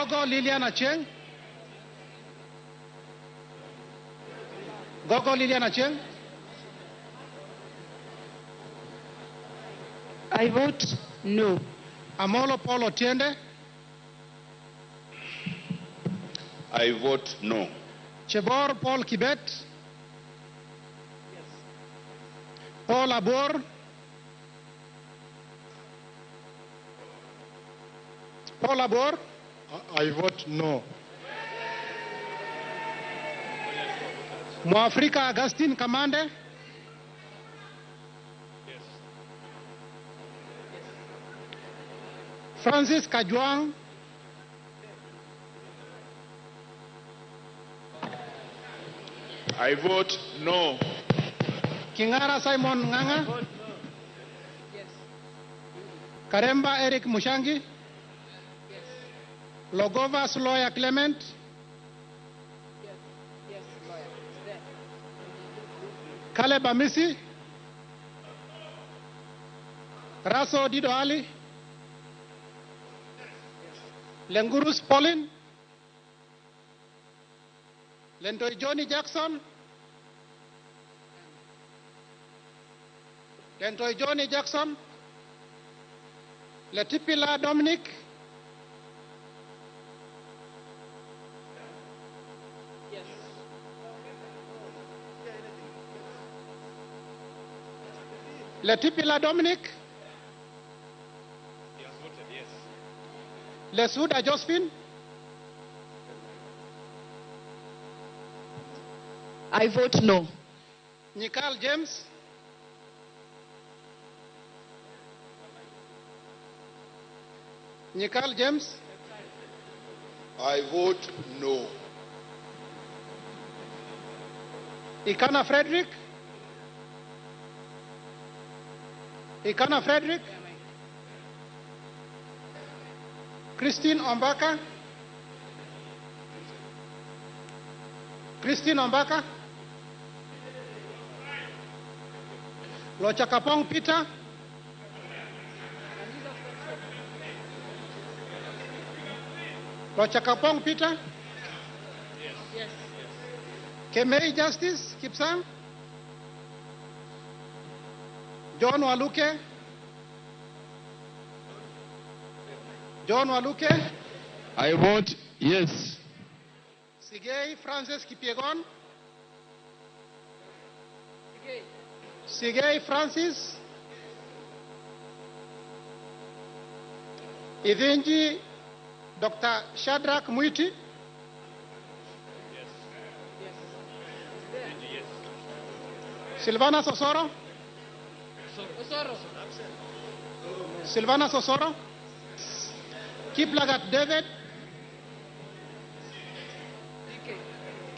Gogo Lilian Acheng. Gogo Lilian Acheng. I vote no. Amolo Paul Otiende. I vote no. Chebor Paul Kibet. Paul Abor. Paul Abor. I vote no. Mwafrika Augustine Kamande. Francis Kajwang. I vote no. Kingara Simon Nganga. Karemba Eric Mushangi. Logova Sloya Clement. Caleb Amisi. Raso Dido Ali. Lengurus Pauline. Lentoy Johnny Jackson. Lentoy Johnny Jackson. Letipila Dominic. Letipila Dominic. He has voted yes. Lesuda Josephine. I vote no. Nikal James. Nikal James. I vote no. Ikana Frederick. Ikana Frederick. Christine Ombaka. Christine Ombaka. Lochakapong Peter. Lochakapong Peter. Yes. Kemei Justice Kipsang. John Waluke. John Waluke. I vote yes. Sigei Francis Kipiegon. Sigei Francis. Idhinji Dr. Shadrach Mwiti. Silvana Sosoro. Silvana Sosoro. Kiplagat David.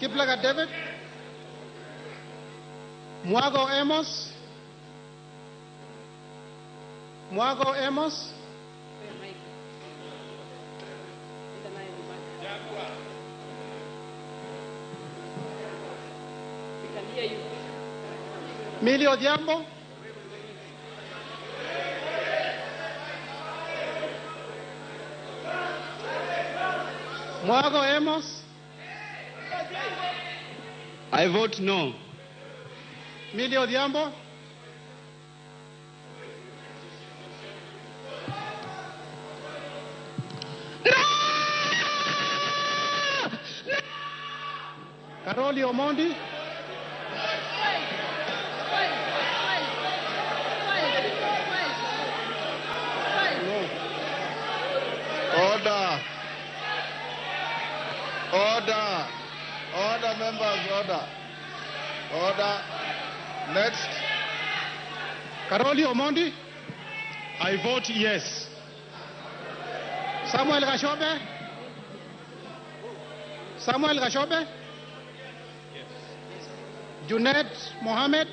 Kiplagat David. Muago Amos. Muago Amos. Milio Diambo. Muago Amos. I vote no. Milio Diambo. Karoli Omondi. Order. Order. Order, members, order. Order. Next. Karoli Omondi. I vote yes. Samuel Gashobe. Samuel Gashobe. Junaid Mohammed.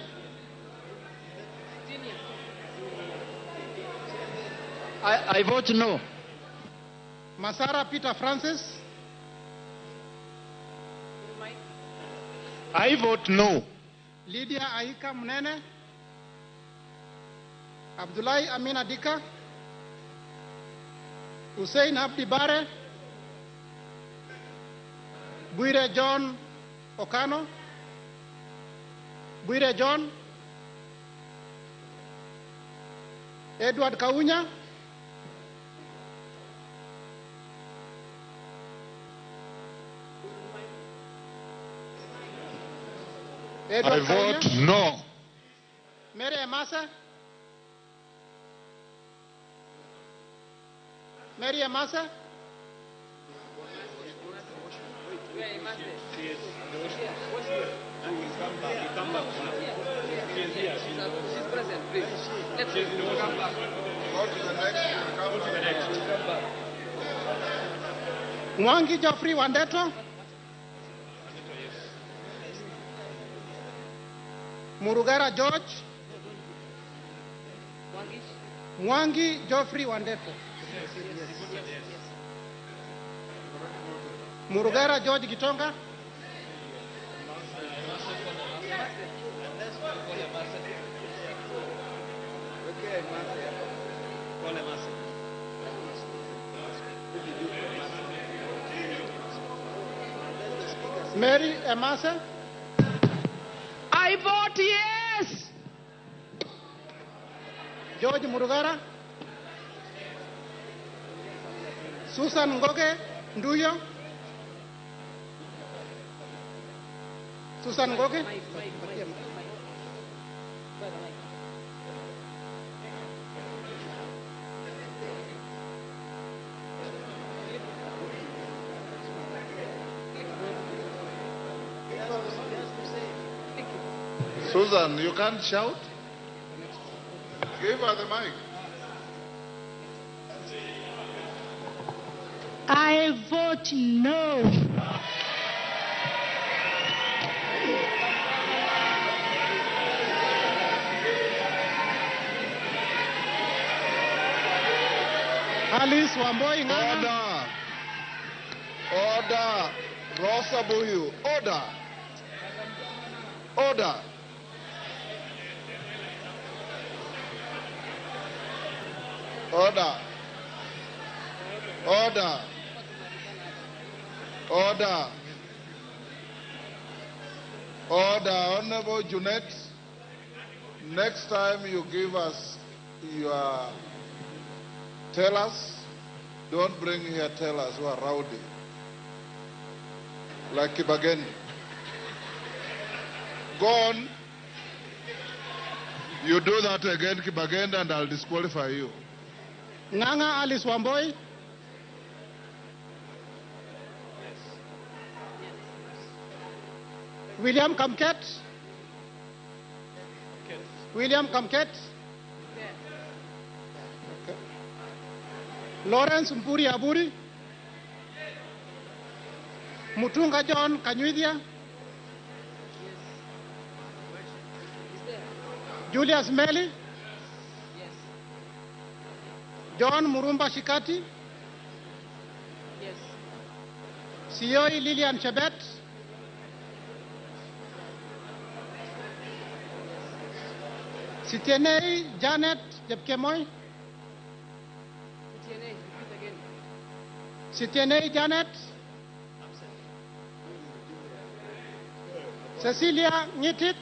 I vote no. Masara Peter Francis. I vote no. Lydia Aika Munene. Abdullahi Amina Dika. Hussein Abdi Bare. Bwire John Okano. Bwire John. Edward Kaunya. I vote no. Mary Emasa. Mary Emasa. She's present, please. Let's come back. Go to the next. Come to the next. Mwangi Geoffrey Wandeto. Murugara George. Mwangi Geoffrey Wandeto. Murugara George Gitonga. Mary Emasa. I vote yes. George Murugara. Susan Ngoge Nduyo. Susan Ngoge. Susan, you can't shout? Give her the mic. I vote no. Alice Wamboi Nganga. Order. Order. Rosa Buyu. Order. Order. Order. Order. Order. Order. Honorable Junet, next time you give us your tellers, don't bring here tellers who are rowdy, like Kibagendi. Go on. You do that again, Kibagendi, and I'll disqualify you. Nganga Alice Wamboi. William Kamket. William Kamket. Okay. Lawrence Mpuri Aburi. Mutunga John Kanyuidia. Julius Meli. John Murumba Shikati. Yes. Sioi Lilian Chebet. Sitienei Janet Jepkemoy. Sitienei Janet. Cecilia Ngitit.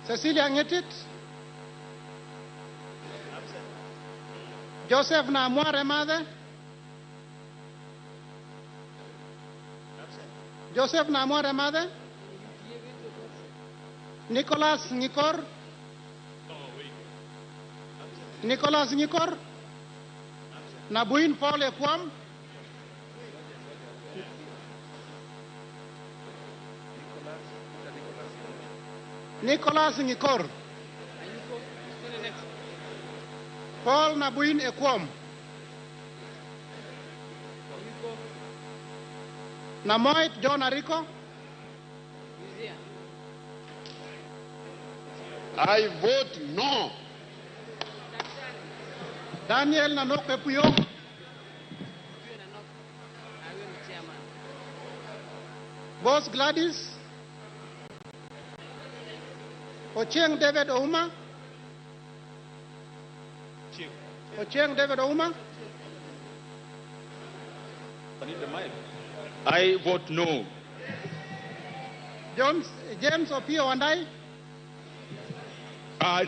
Cecilia Ngitit. Joseph Namware Mother. Joseph Namware Mother. Nicholas Nikor. Nicholas Nikor. Nabuin Paul Ekwam. Nicholas Nikor. Paul Nabuin Ekwam. Namoit John Ariko. I vote no. Daniel Nanok Epuyo. Boss Gladys. Ochieng David Ouma. Ochieng David Ouma. I need the mic. I vote no. James Opio Wandai,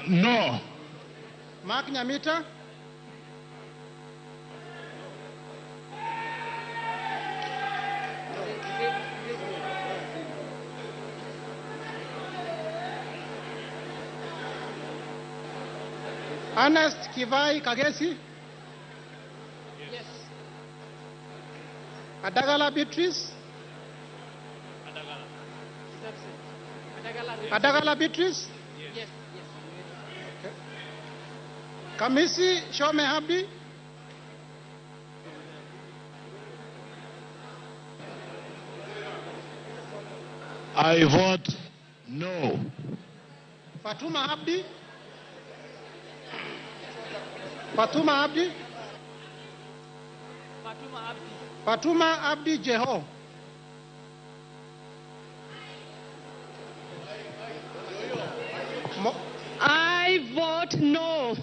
No. Mark Nyamita, Ernest Kivai Kagesi, Yes. Adagala Beatrice, He's absent. Adagala Beatrice, Yes. Kamisi Shome Habdi, I vote no. Fatuma Abdi, Fatuma Abdi, Fatuma Abdi. Fatuma Abdi Jeho, I vote no.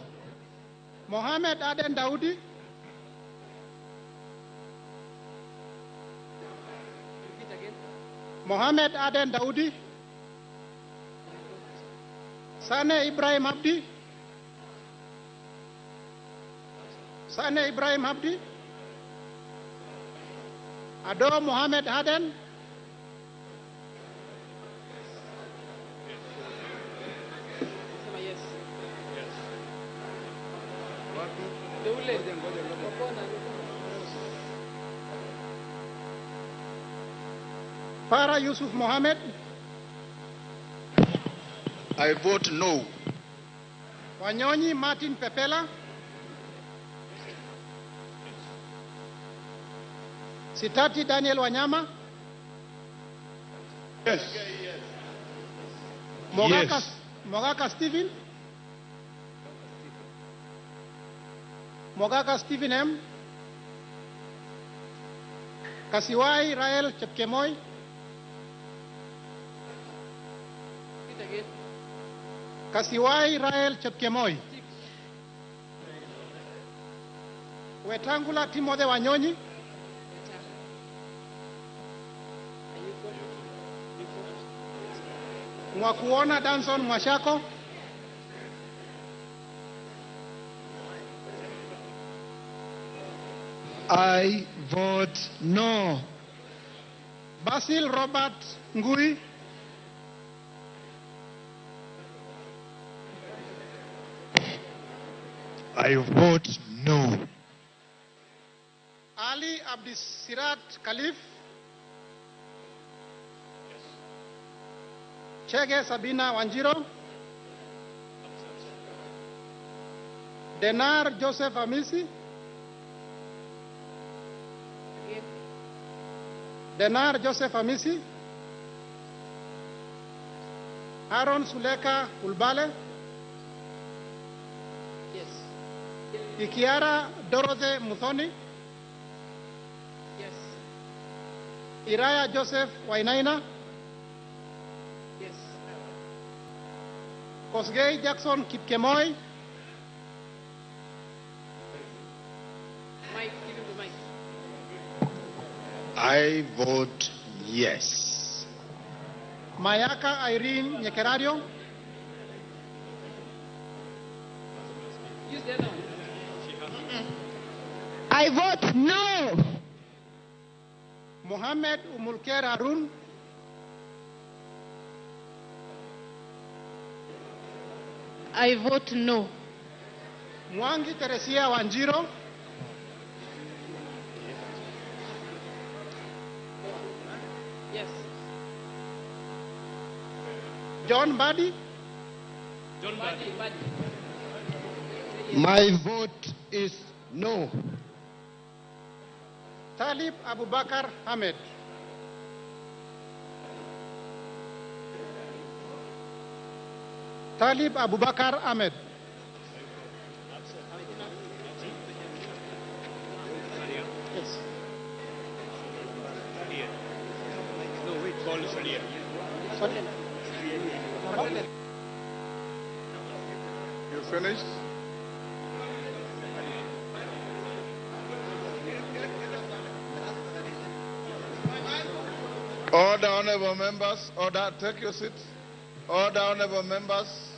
Mohammed Aden Daudi, Repeat again. Mohammed Aden Daudi, Sane Ibrahim Abdi, Sane Ibrahim Abdi, Ado Mohammed Aden, Sema yes. Deule. Opona. Farah Yusuf Mohammed, I vote no. Wanyonyi Martin Pepela, Sitati Daniel Wanyama, Yes. Mogaka Stephen, Mogaka Stephen M, Kasiwai Rael Chepkemoi, Repeat again. Kasiwai Rael Chepkemoi, Wetangula Timothy Wanyonyi, Mwakuona Danson Mwashako, I vote no. Basil Robert Ngui, I vote no. Ali Abdisirat Khalif, Chege Sabina Wanjiro, Denar Joseph Amisi, Again. Denar Joseph Amisi, Aaron Suleka Ulbale, Yes. Ikiara Dorothy Muthoni, Yes. Iraya Joseph Wainaina, Yes. Kosgei Jackson Kipkemoi, Mike, give him the mic. I vote yes. Mayaka Irene Nyekerario, Use the other one. I vote no. Mohammed Umulker Harun, I vote no. Mwangi Teresia Wanjiro, Yes. John Badi, Buddy. My vote is no. Talib Abubakar Ahmed, Talib Abubakar Ahmed, yes. No, wait, call Shalia. Sorry. You finished? Order, honorable members. Order, take your seat. Order, honorable members.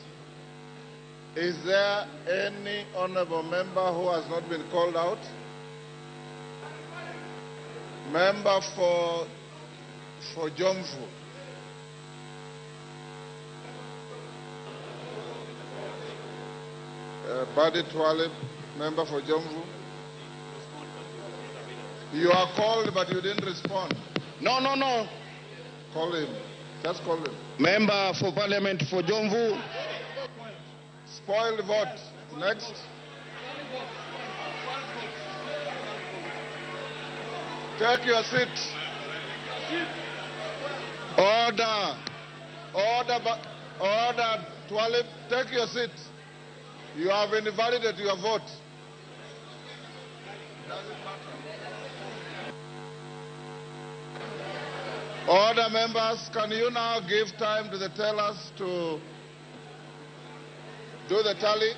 Is there any honorable member who has not been called out? Member for Jomvu. Badi Twalib, member for Jomvu. You are called, but you didn't respond. No. Call him. Just call him. Member for Parliament for Jomvu. Spoiled vote. Next. Take your seat. Order. Order, Twalib. Take your seat. You have invalidated your vote. Order, members, can you now give time to the tellers to do the tally?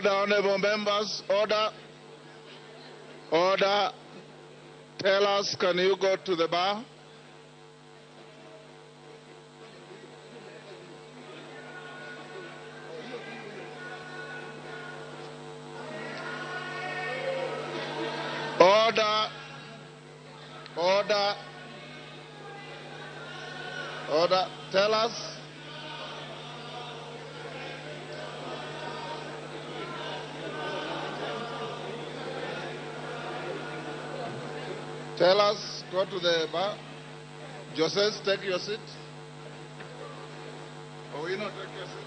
Order, honorable members. Order. Order. Tell us, can you go to the bar? Order. Order. Order. Tell us. Tell us, go to the bar. Joseph, take your seat. Owino, take your seat.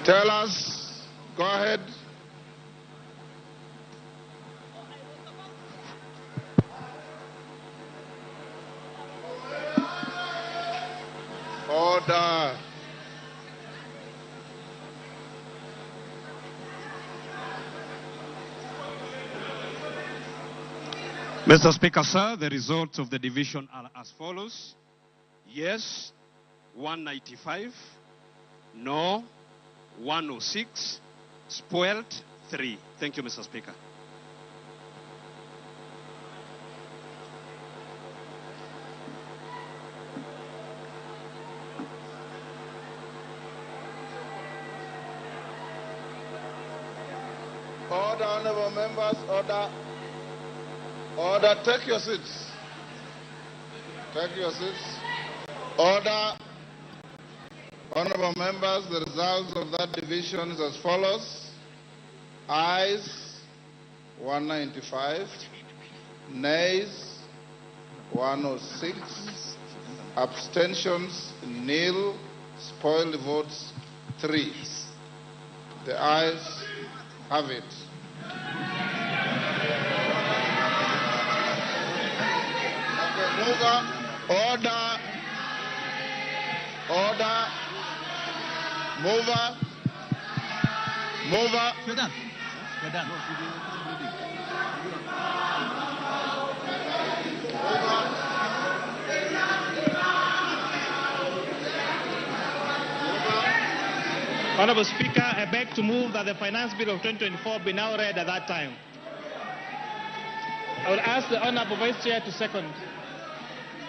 Tell us, go ahead. Order. Mr. Speaker, sir, the results of the division are as follows. Yes, 195. No, 106. Spoiled, 3. Thank you, Mr. Speaker. Order, honorable members, order. Order, take your seats. Take your seats. Order. Honorable members, the results of that division is as follows. Ayes, 195. Nays, 106. Abstentions, nil. Spoiled votes, 3. The ayes have it. Okay, mover. Order. Order. Mover. Mover. You're done. You're done. Honorable Speaker, I beg to move that the Finance Bill of 2024 be now read at that time. I would ask the Honorable Vice Chair to second.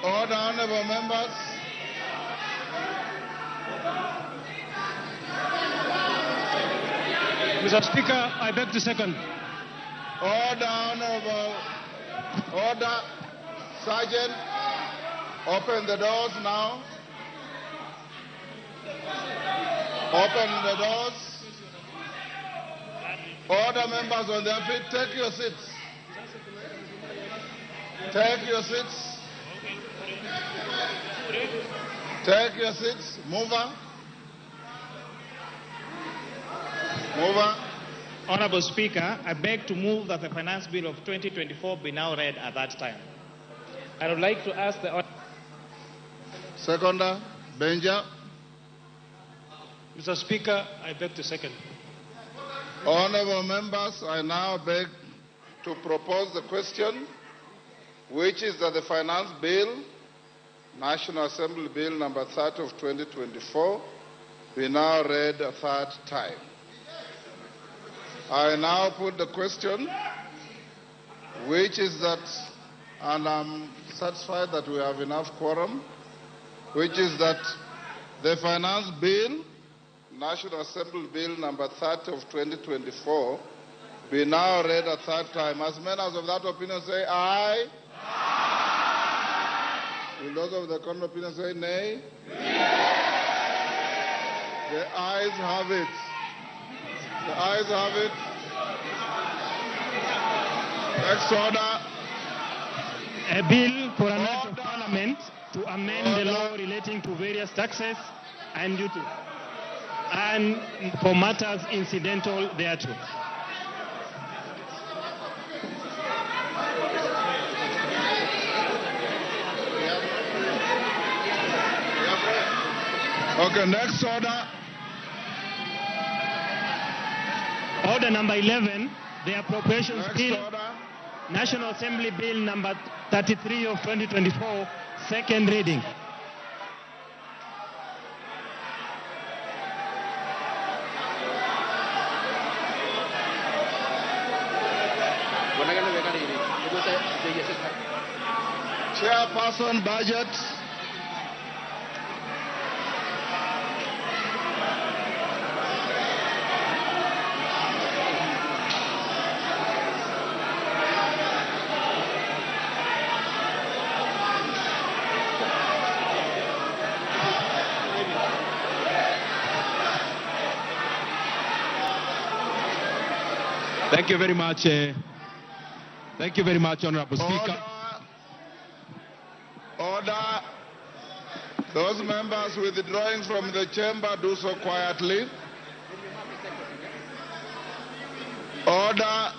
Order, honorable members. Mr. Speaker, I beg to second. Order, honorable. Order. Sergeant, open the doors now. Open the doors. Order, members on their feet. Take your seats. Take your seats. Take your seats. Mover. Mover. Honorable Speaker, I beg to move that the Finance Bill of 2024 be now read at that time. I would like to ask the... Seconder, Benja. Mr. Speaker, I beg to second. Honorable members, I now beg to propose the question, which is that the Finance Bill, National Assembly Bill number 30 of 2024, be now read a third time. I now put the question, which is that, and I'm satisfied that we have enough quorum, which is that the Finance Bill, National Assembly Bill number 30 of 2024, be now read a third time. As members of that opinion say aye. Aye. Will those of the contrary opinion say nay? Nay. The ayes have it. The ayes have it. Next order. A bill for an act of Parliament to amend the law relating to various taxes and duties, and for matters incidental thereto. Okay, next order. Order number 11, the Appropriations Next Bill, order. National Assembly Bill number 33 of 2024, second reading. Chairperson, budget. Thank you very much. Thank you very much, Honorable Speaker. Order. Those members withdrawing from the chamber, do so quietly. Order.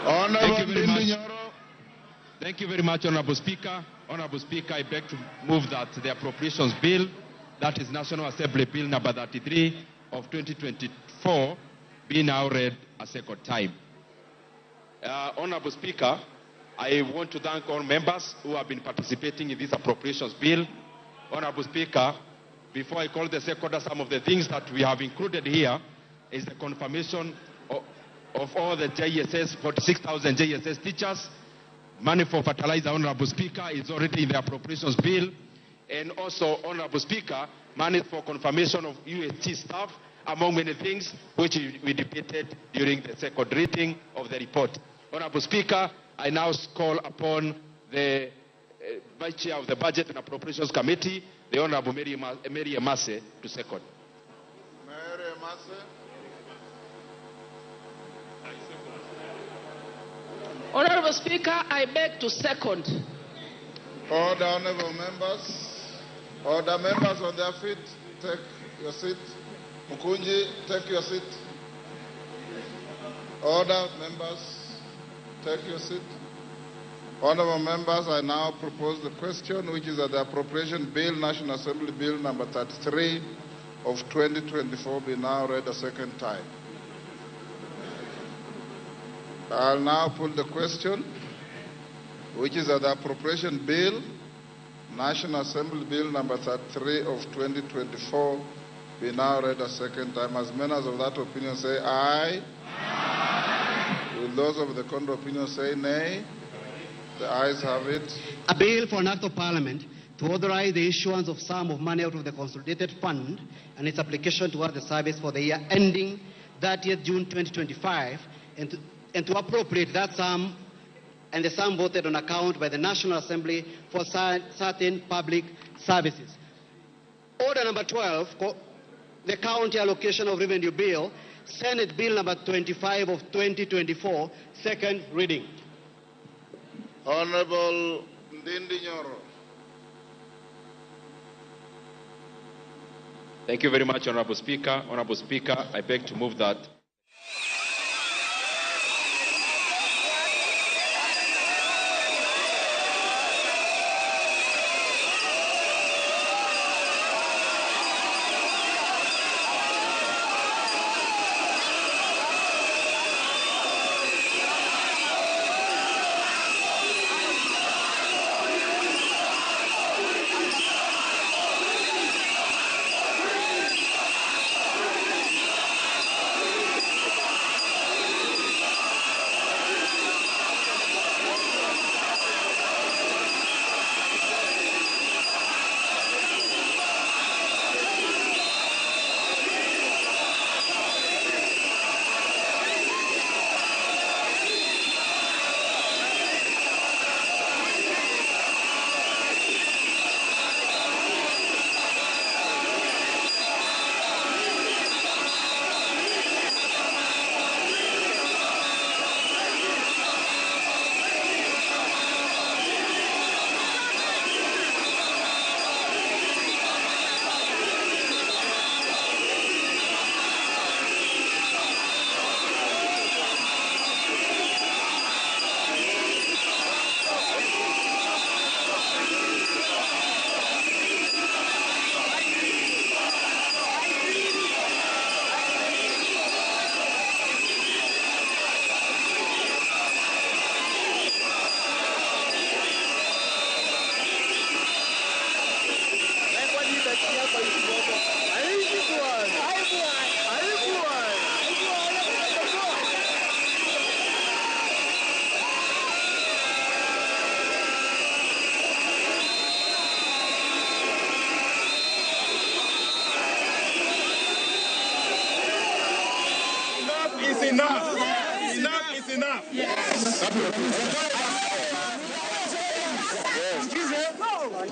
Honorable Thank you very much. Ndindi Nyoro. Thank you very much, Honorable Speaker. Honorable Speaker, I beg to move that the Appropriations Bill, that is National Assembly Bill number 33 of 2024, be now read a second time. Honorable Speaker, I want to thank all members who have been participating in this Appropriations Bill. Honorable Speaker, before I call the second order, some of the things that we have included here is the confirmation of all the JSS, 46,000 JSS teachers. Money for fertilizer, Honorable Speaker, is already in the Appropriations Bill. And also, Honorable Speaker, money for confirmation of UHT staff, among many things, which we debated during the second reading of the report. Honorable Speaker, I now call upon the Vice Chair of the Budget and Appropriations Committee, the Honorable Mary Emase, to second. Mary Emase. Honorable Speaker, I beg to second. Order, honorable members. Order, members on their feet. Take your seat. Mukunji, take your seat. Order, members. Take your seat. Honorable members, I now propose the question, which is that the Appropriation Bill, National Assembly Bill number 33 of 2024, be now read a second time. I'll now put the question, which is that the Appropriation Bill, National Assembly Bill number 33 of 2024, be now read a second time. As members of that opinion say aye. Will those of the contrary opinion say nay? The ayes have it. A bill for an act of parliament to authorize the issuance of sum of money out of the consolidated fund and its application towards the service for the year ending 30th June 2025 and to appropriate that sum and the sum voted on account by the National Assembly for certain public services. Order number 12, the County Allocation of Revenue Bill, Senate Bill number 25 of 2024, second reading. Honorable Ndindi Nyoro. Thank you very much, Honorable Speaker. Honorable Speaker, I beg to move that enough. Enough is enough.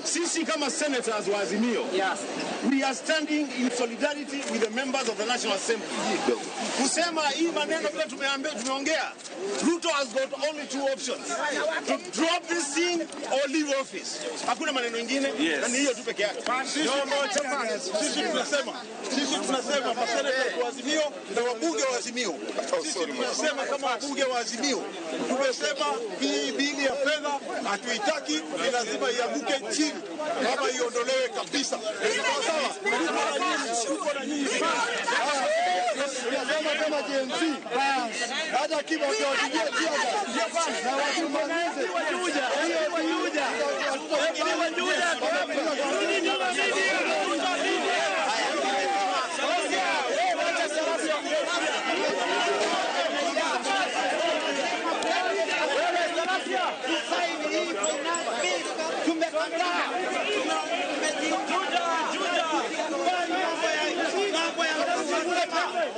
Sisi kama senators wa Azimio, we are standing in solidarity with the members of the National Assembly. Kusema hii maneno vile tumeongea, Ruto has got only two options. To drop this thing or leave office. Hakuna maneno ingine, na ni hiyo tu peke yake. Sisi tunasema masenators wa Azimio na wabunge wa Azimio. Sisi tunasema kama wabunge wa Azimio, tumesema hii bili ya fedha hatuitaki, ni lazima iamuke chini kama iondolewe kabisa. Sawa? Tuko na nyinyi. Tunasema kama JNC, hata kiba utawapigia na watumalize.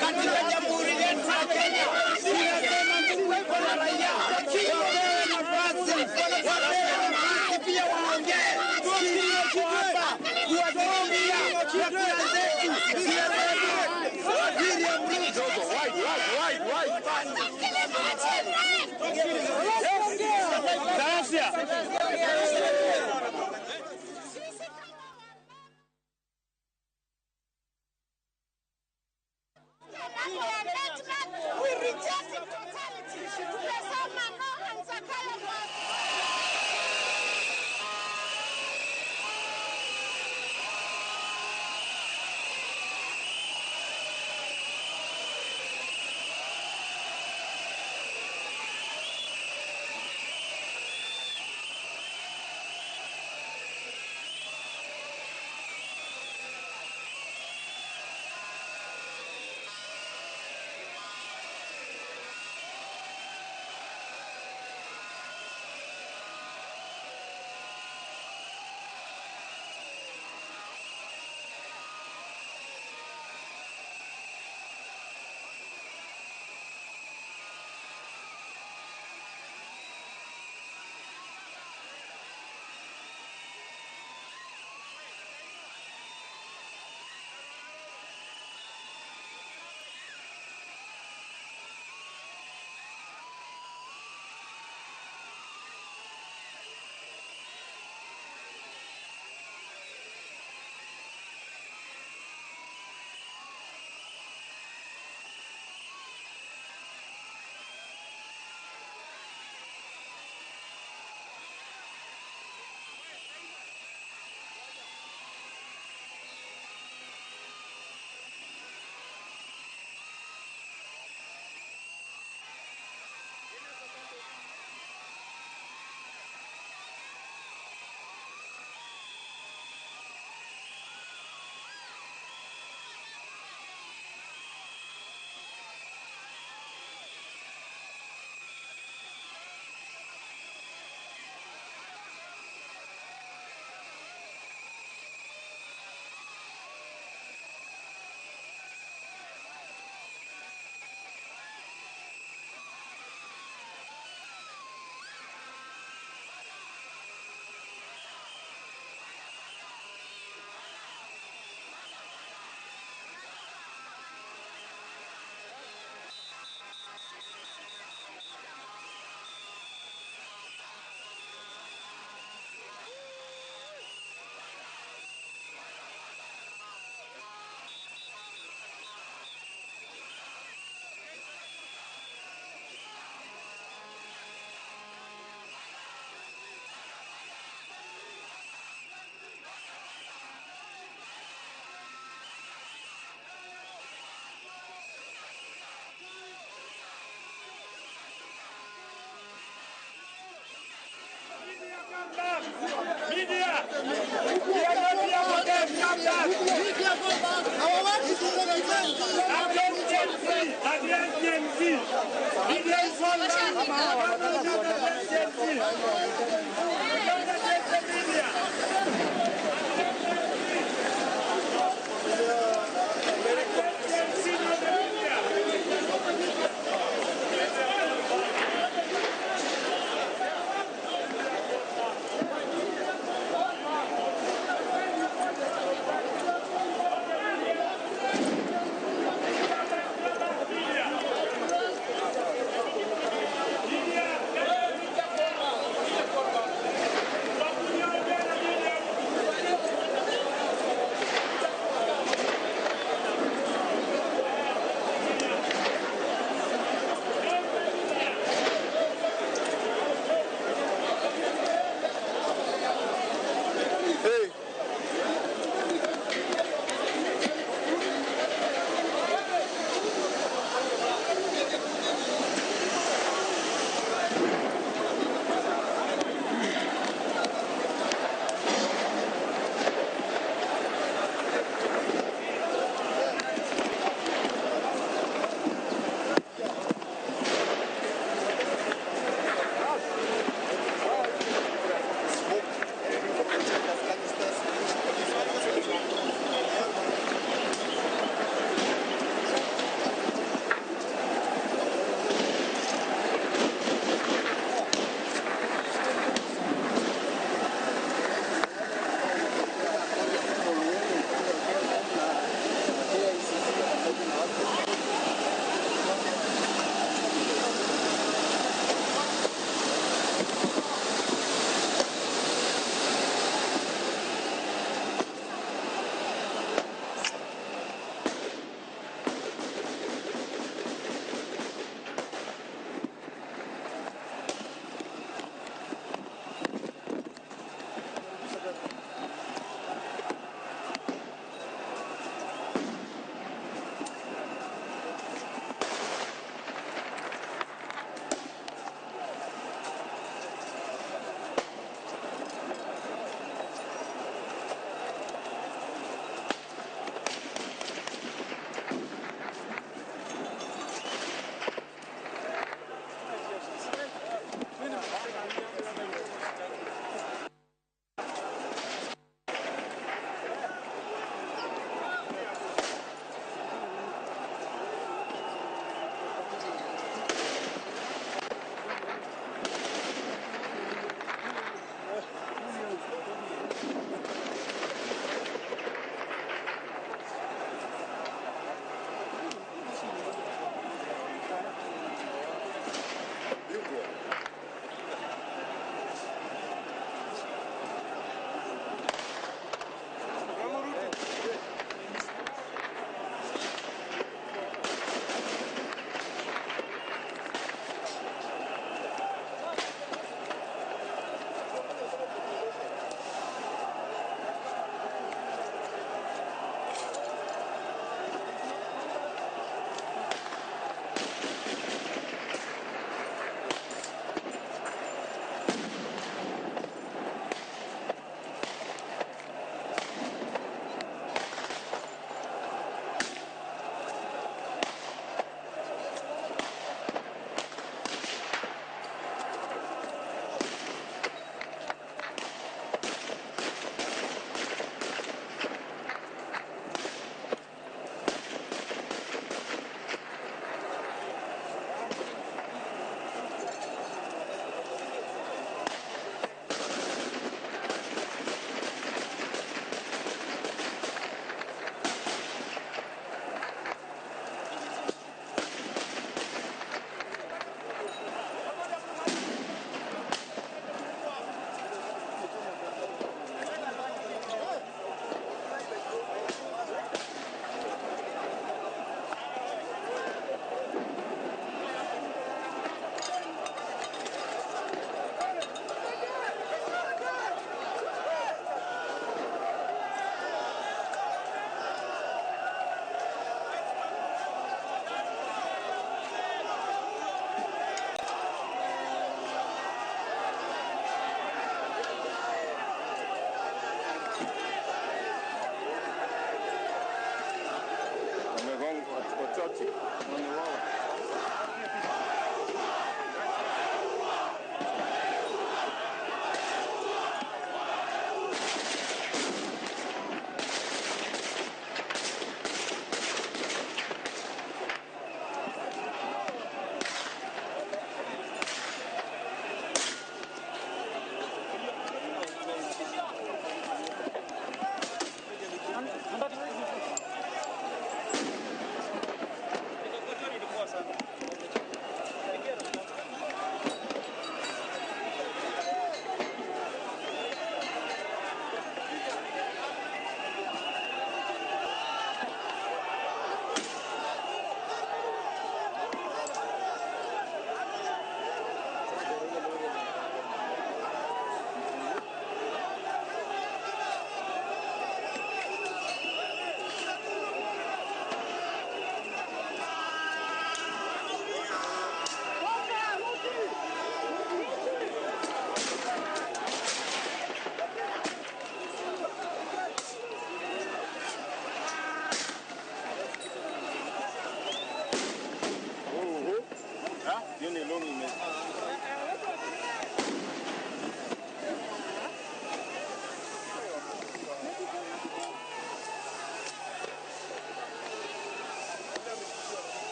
katika jamhuri yetu ya Kenya. Pia waongee hapa kuwatumia chakula zetu William Ruto. We reject it totality. Tumesema no and Zakayo no.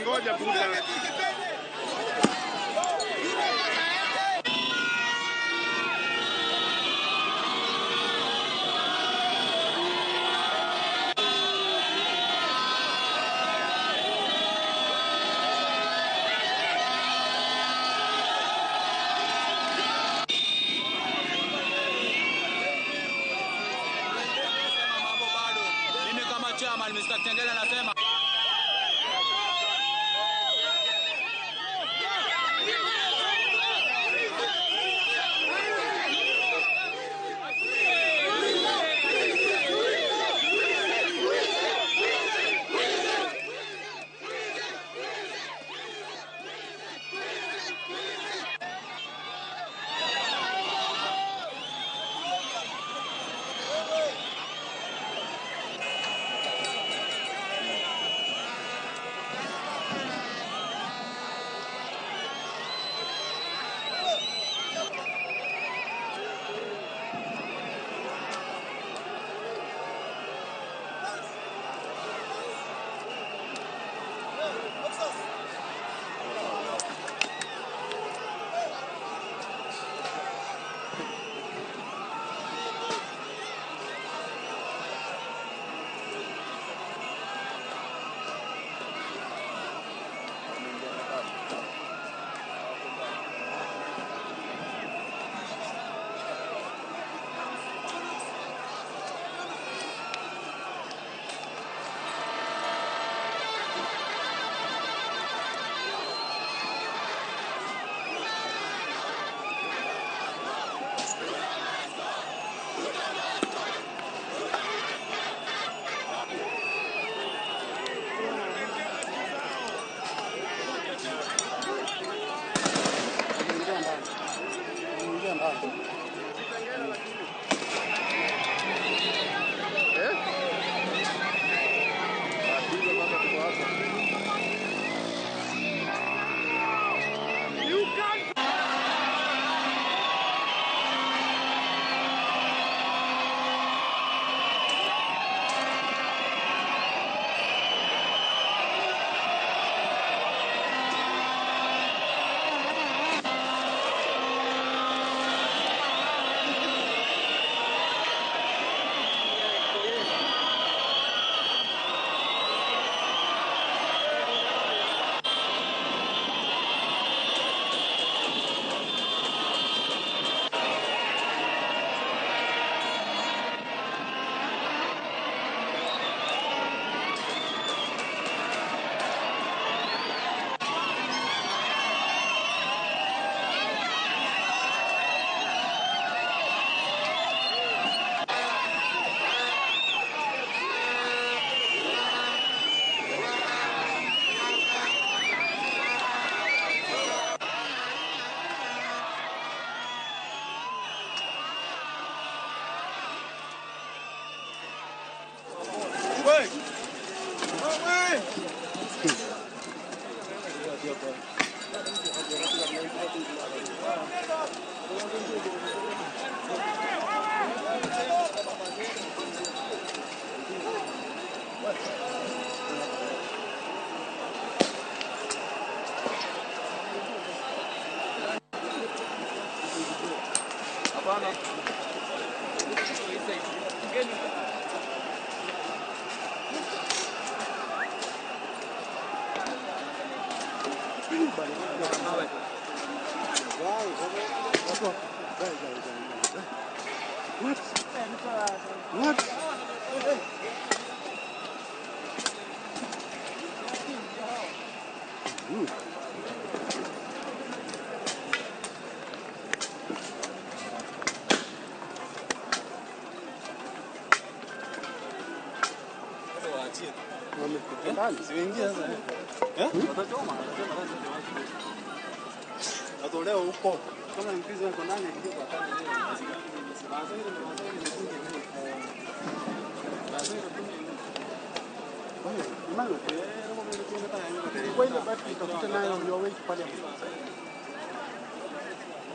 Ngoja buda. Mimi kama chairman Mr. Tengele nasema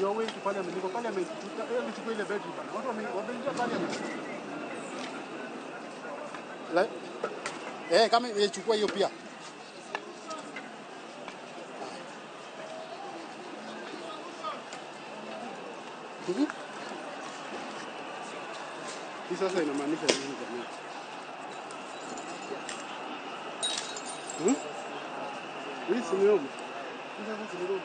Your way to parliament. Niko parliament. Nichukue ile bedroom bana. Watu wameingia parliament. Kama imechukua hiyo pia. Hii sasa inamaanisha nini jamani? Hii si Nairobi. Hii sasa si Nairobi.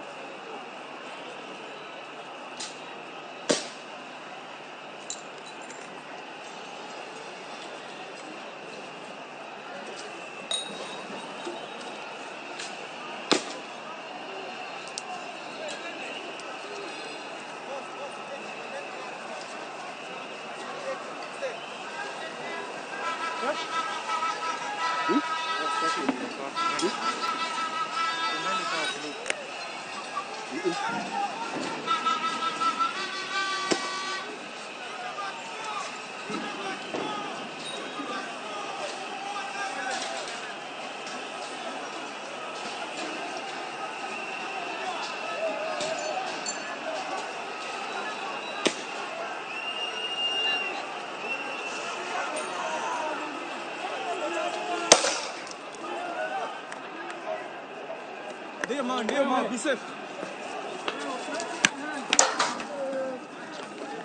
Dear man, be safe.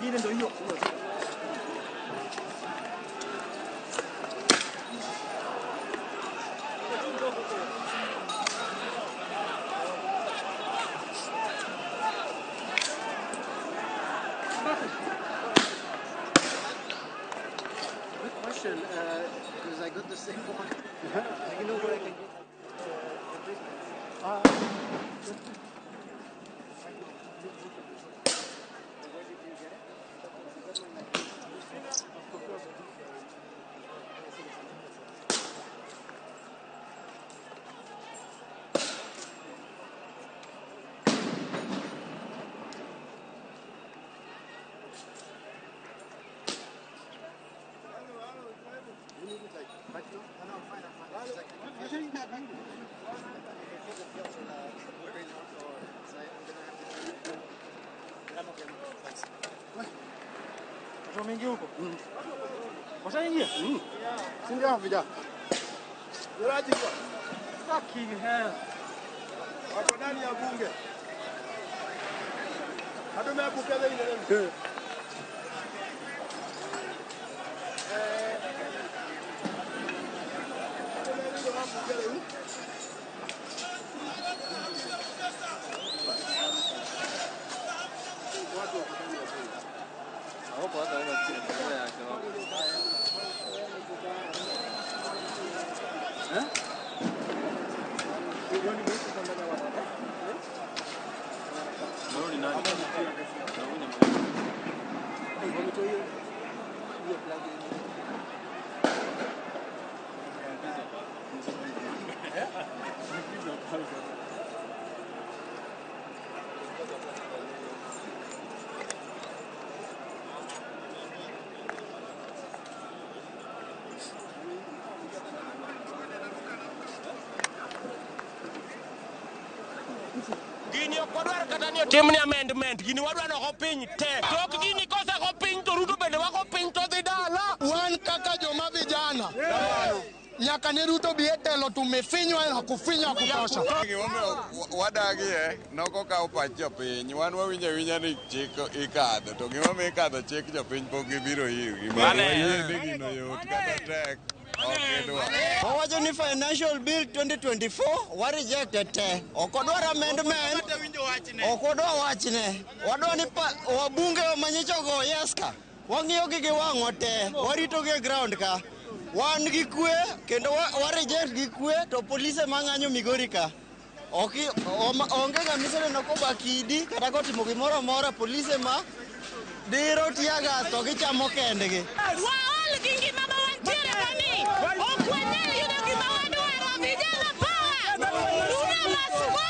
Gine ndo hiyo. Good question, because I got the same one. Do you know where I can get? Wameingia huko. Washaingia? Si ndio vijana? Yuraji kwa. Fucking hell. Wako ndani ya bunge. Hata mmeapokeza ile leo. gini okwadwar kata ni otimni amendment gini wadwano ko piny te tok gini kose ko piny to Ruto bende wako piny to dhi dala wan kaka joma vijana nyaka ne Ruto bi e telo tumefinywa na kufinywa kutosha. Wadagie noko ka opach jopiny wan wawinjo awinya ni chik ikadho to gima mi ikadho chik jopiny pok gibiro irgi wayie ni gino yot kata tek Owacho ni financial bill 2024 wa rejected te okodwar amendment okodwa wachne wadwa ni wabunge manyicho go yeska wang'iyo gi wang'o te warito gi ground ka wan gi kwe kendo wa reject gi kwe to polise mang'anyo Migori ka onge ga misere no ko bakidi kata ko timo gimoro amora polise ma diro tiaga to gichamo kendgi waol gi ngima ma wantiere koni okwane yudo gima wadwaro vijana power Ruto must go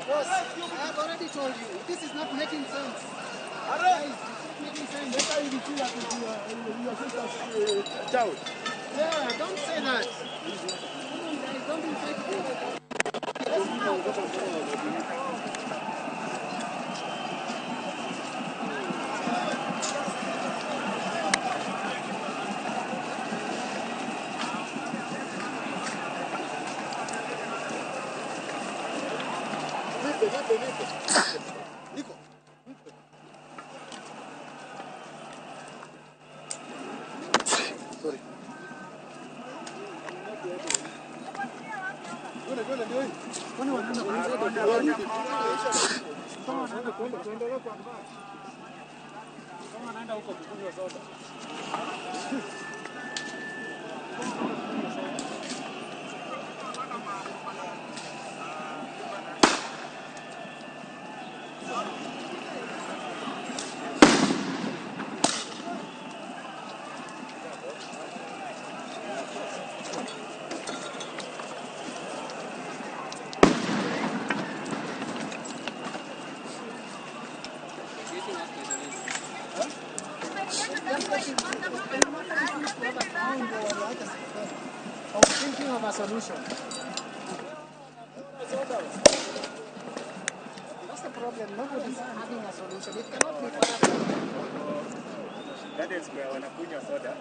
Boss, I have already told you, this is not making sense. Guys, it's not making sense. That's how you feel like your sister's child. Yeah, don't say that. Come on, guys, don't be fake. Nico. Sorry. Of thinking of a solution. That's the problem. Nobody's having a solution. It cannot be forever. That is where wanakunywa soda.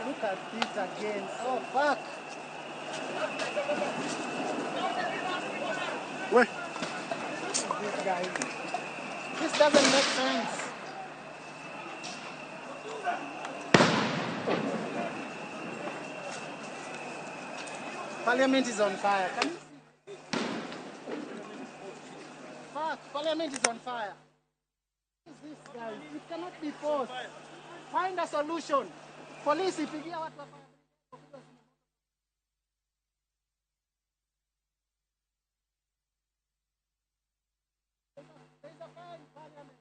Look at this again. Oh, fuck. Wait. This guy. This doesn't make sense. Parliament is on fire. Can you see? Fuck, Parliament is on fire. What is this, guys? It cannot be forced. Find a solution. Police, ipigia watu wa fire. There's a fire in Parliament.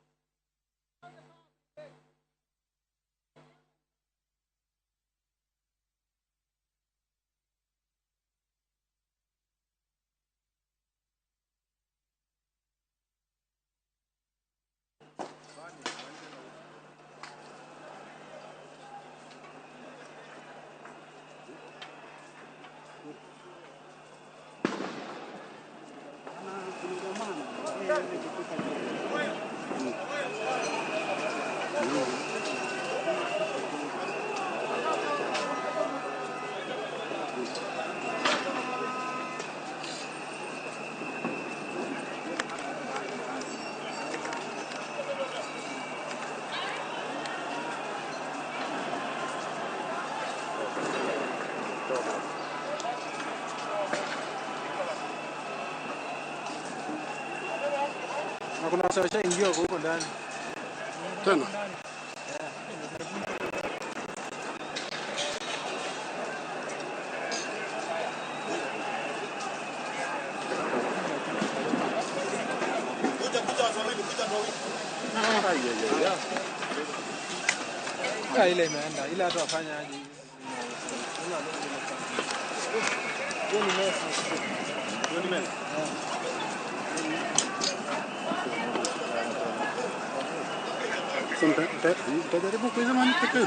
Na kuna washa ingia huko ndani. Tena. Ile imeenda. Ile hata wafanya aje. Hiyo ni mess. Hiyo ni mess. Utajaribu kuizima ni pekee.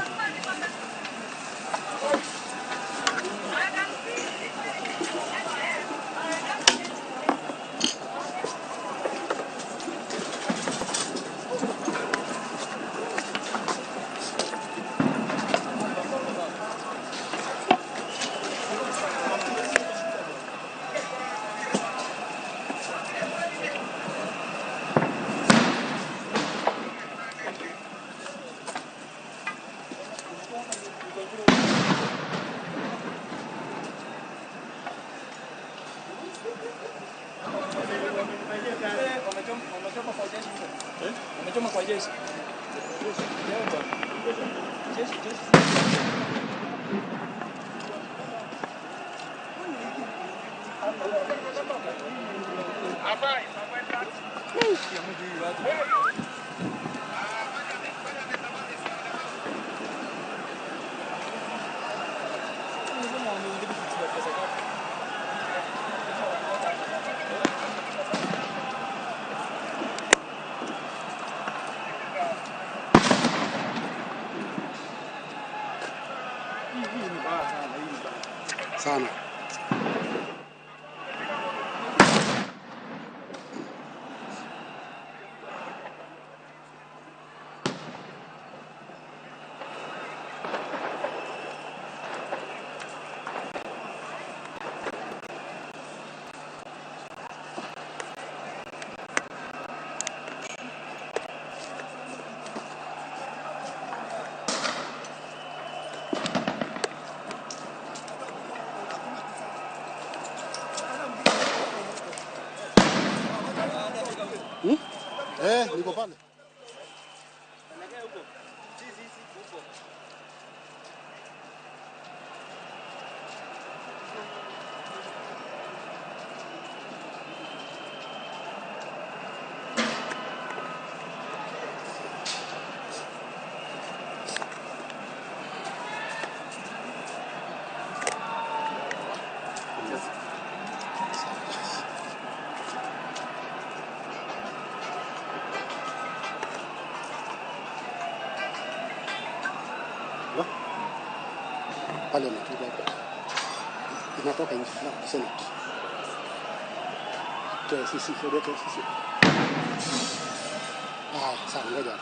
Wamechoma kwa jeshi. Sana. Niko pale. Parliament inatoka nje na Senate. Sisi. Sawa, ngoja.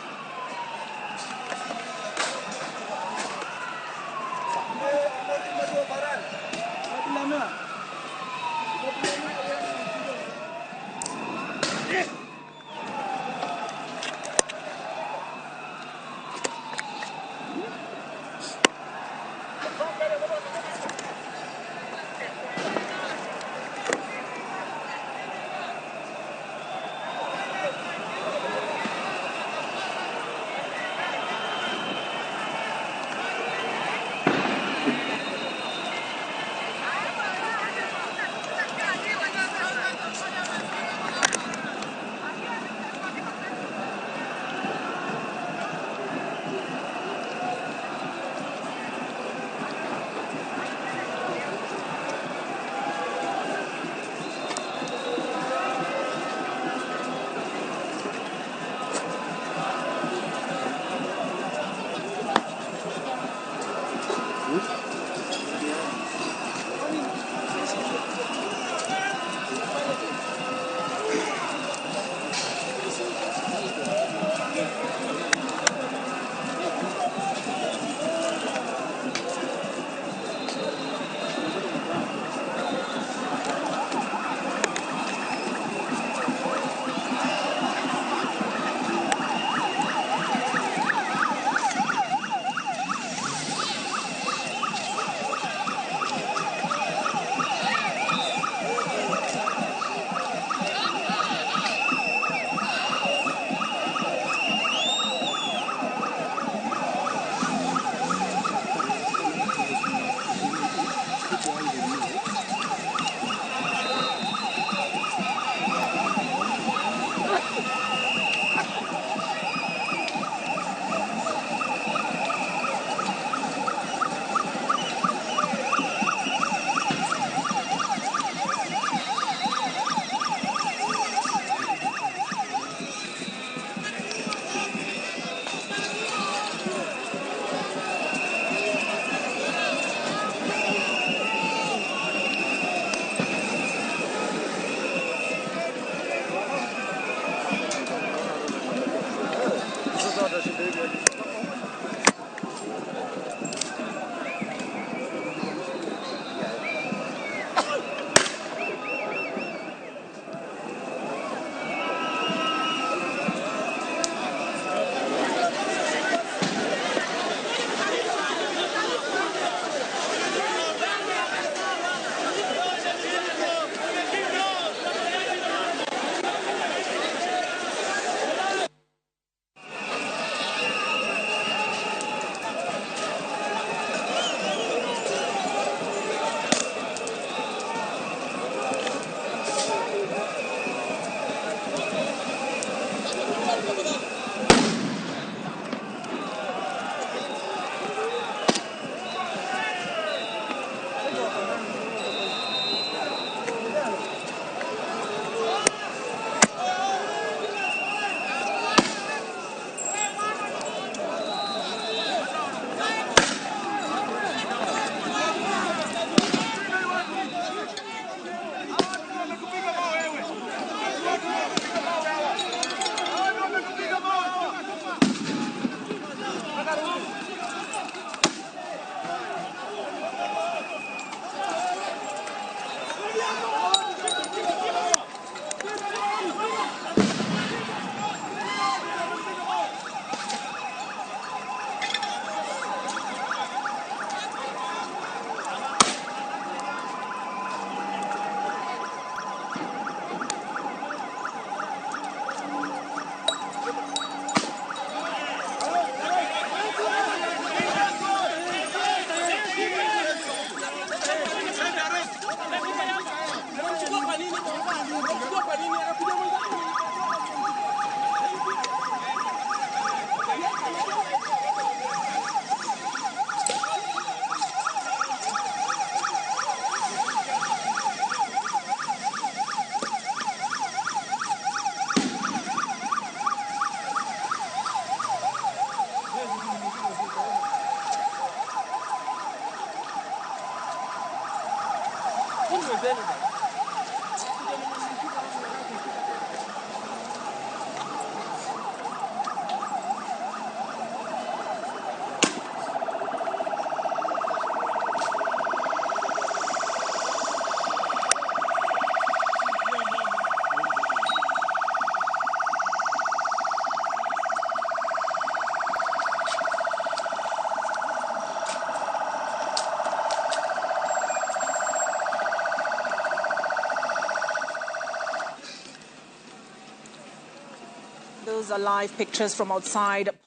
Those are live pictures from outside Parliament's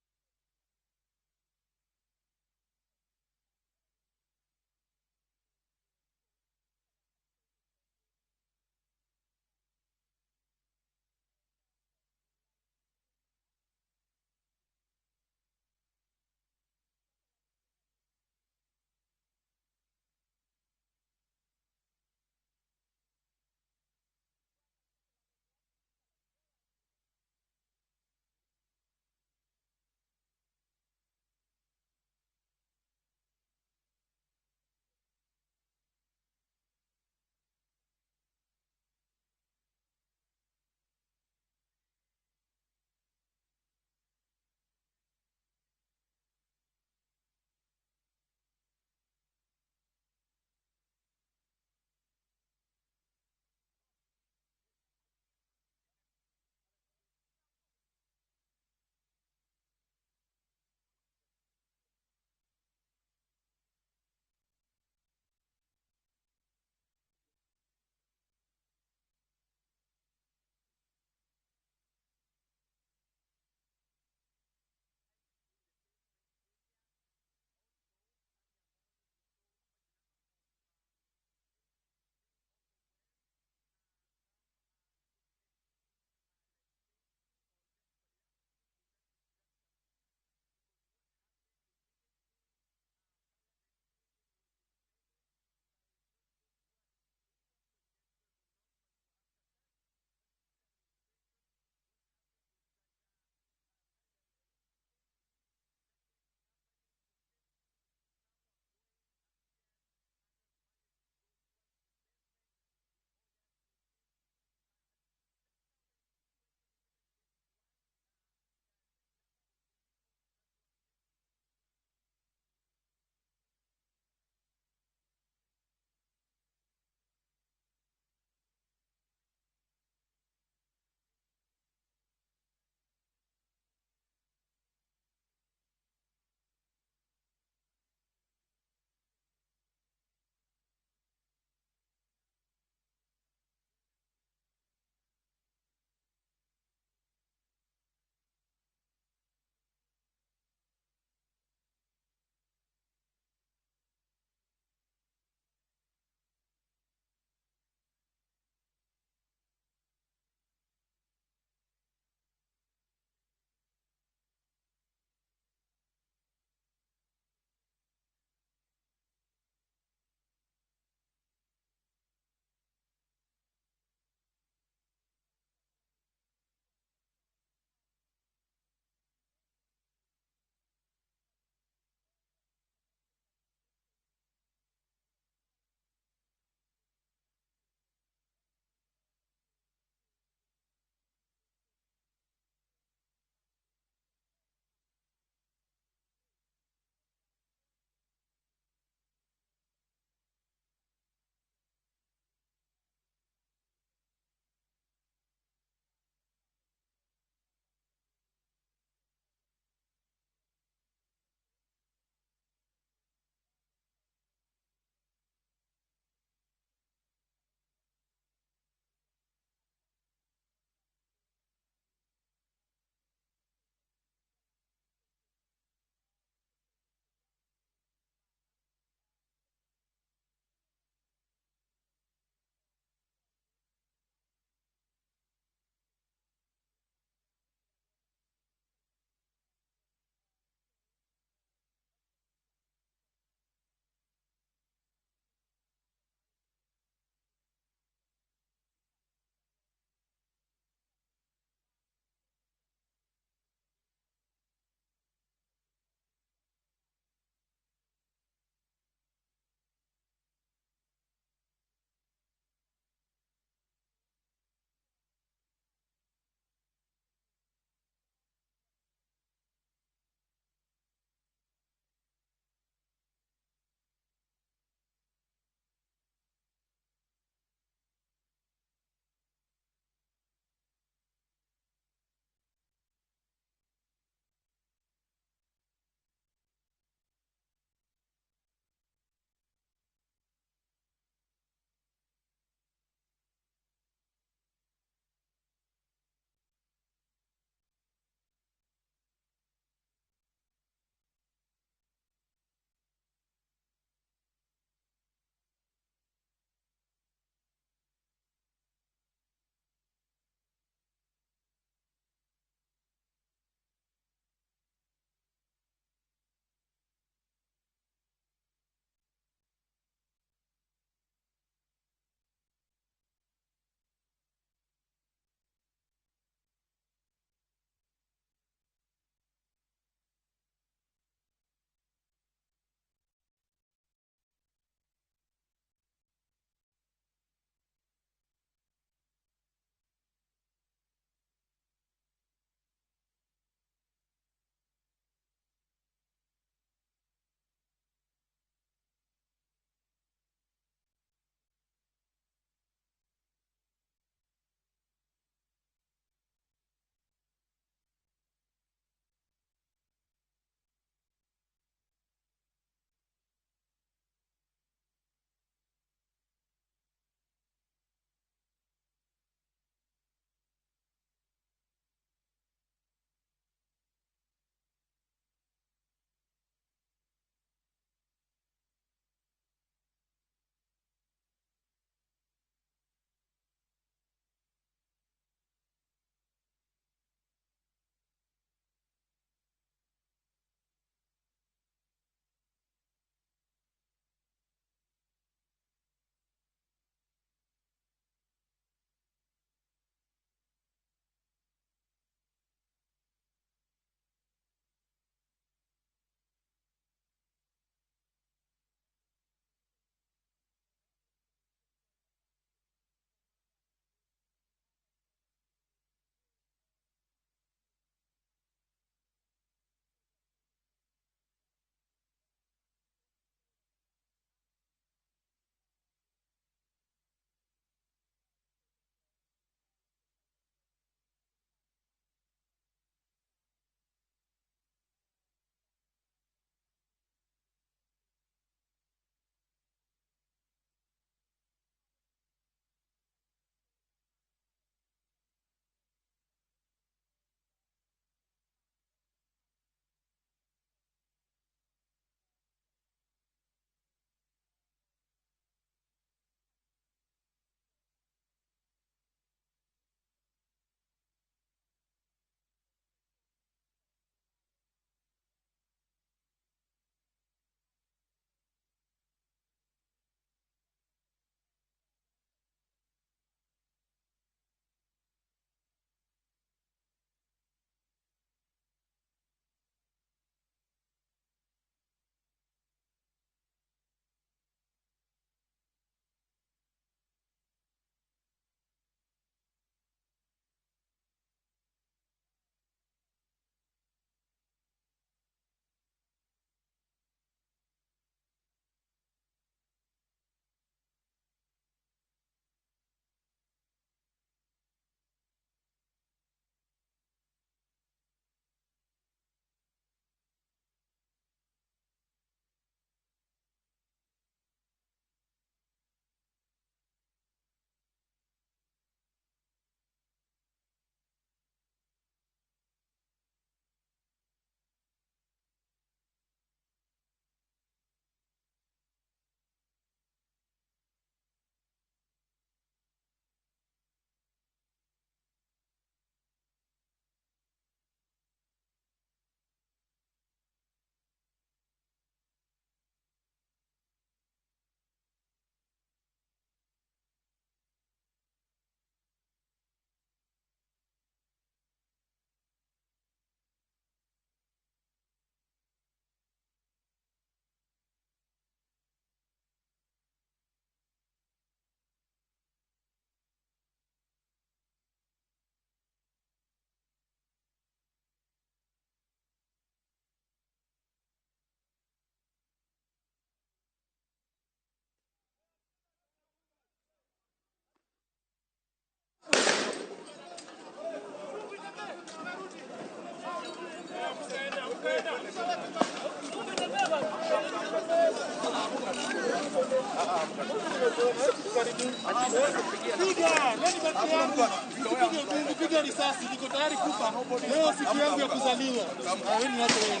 Piga risasi, niko tayari kufa. Leo siku yangu ya kuzaliwa. Wewe niache wewe.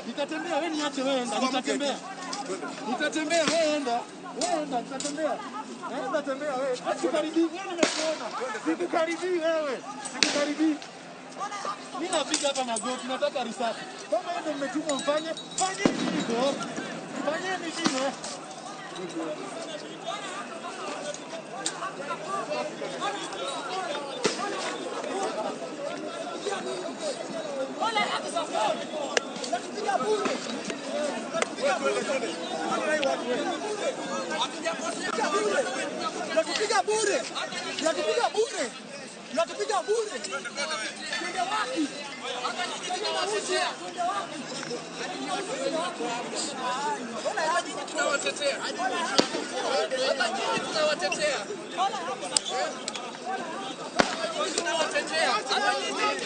Nitatembea, wewe niache wewe. Nitatembea. Nitatembea, wewe enda. Wewe enda, nitatembea. Enda tembea wewe. Sikaribii, wewe nimekuona. Sikukaribii wewe. Sikukaribii. Mimi napiga hapa magoti, nataka risasi. Kama ndio mmetumwa mfanye, fanyeni hivyo. Fanyeni hivyo. Nakupiga bure. Nakupiga bure. Nakupiga bure. Twende wapi? Hata nyinyi tunawatetea. Twende wapi? Hata nyinyi tunawatetea. Hata nyinyi tunawatetea. Tunawatetea. Hata nyinyi.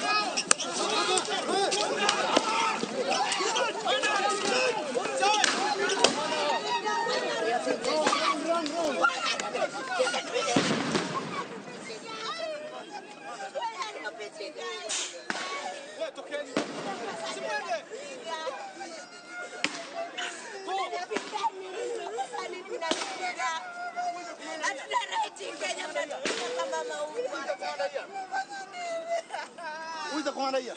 Who's the commander here?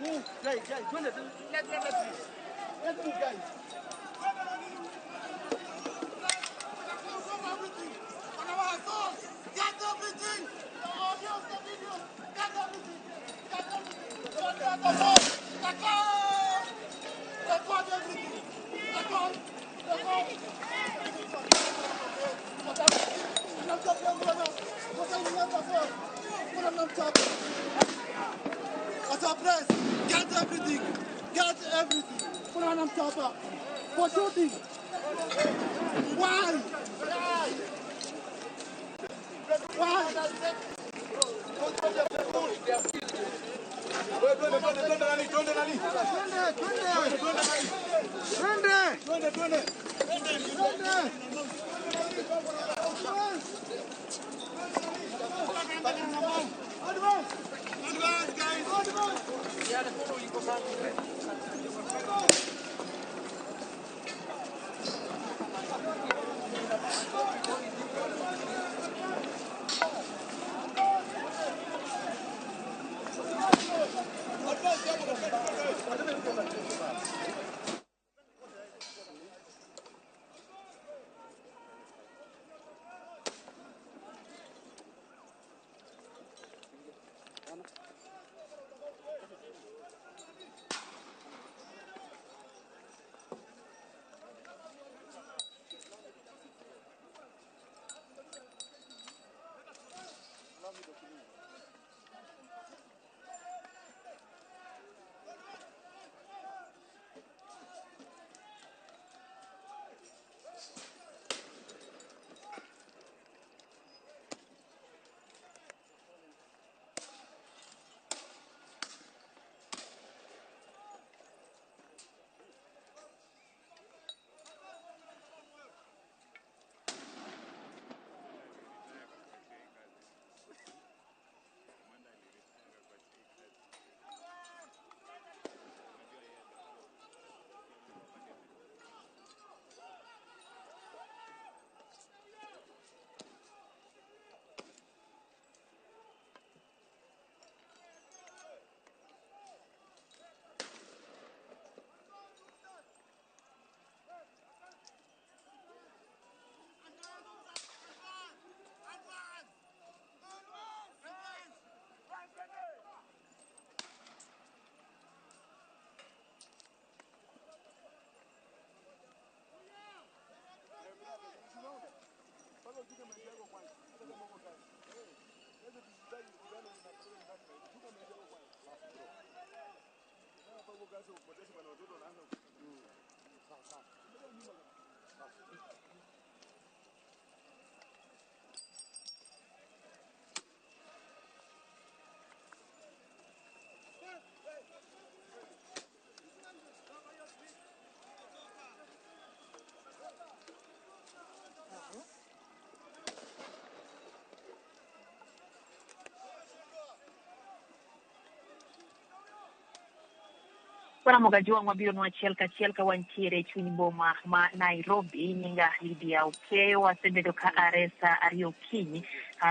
Move, guys, let's move, guys. Get everything. Get everything. Put on top. For shooting. Why? Why? Wana Mogajua wabiro no achiel ka wantiere chuny boma ma Nairobi nyinga Lydia Okeyo wasebedo ka aresa ariyo kinyi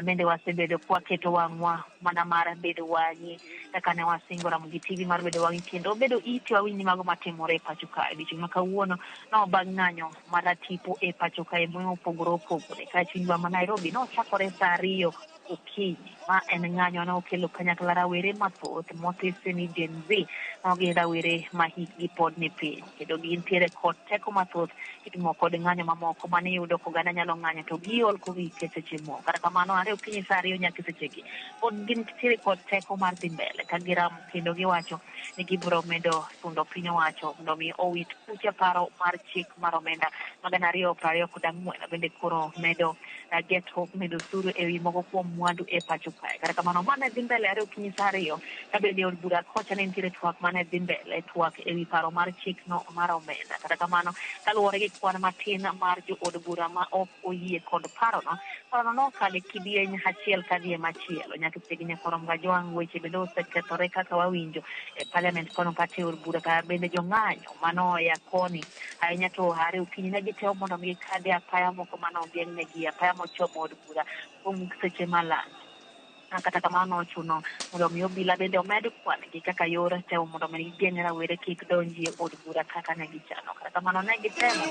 bende wasebedo kwa keto wangwa mana mara bedo wanyi kane wasingora mu TV mar bedo wanyi kendo bedo iti wawinyi mago matimore pacho ka dicho makawuono no bang'anyo mara tipo e pacho ka e moyo opogore ka chuny boma Nairobi no chakore sa ariyo okinyi ma en ng'anyo na okelo kanyakla rawere mathoth motese ni Gen Z no gi rawere ma hikgi pod ni piny kendo gintiere kod teko mathoth itimo kod ng'anyo mamoko mane yudo koganda nyalo ng'anyo to giol kowi seche moko kata kamano ariyo okinyi sa ariyo nyaka sechegi pod gintiere kod teko mar dhi mbele ka giramo kendo giwacho ni gibiro medo sundo piny owacho mondo mi owit kucha paro mar chik mar omenda magana 2024 bende koro medo get hope medo suru ewi mogo kuom mwandu e pacho kae kata kamano mane dhi mbele ariyo okinyi sa ariyo ka bende od bura kocha ne nitiere twak mane dhi mbele twak ewi paro mar chik no mar omenda kata kamano kaluwore gi kwan matin mar jo od bura ma ok oyie kod parono nokale kidieny achiel kadhi machielo nyaka sechegi korom Gajwang' weche bende osekethore kaka wawinjo e parliament kono kata e od bura ka bende jong'anyo manoya koni ahinya to ariyo okinyi ne gitemo mondo mi kade apaya moko manogeng' negi apaya mochomo od bura kuom seche malach kata kamano chuno mondo mi obila bende omed kwan gi kaka yor temo mondo mi gigeng' rawere kik donji e od bura kaka ne gichano kata kamano ne gitemo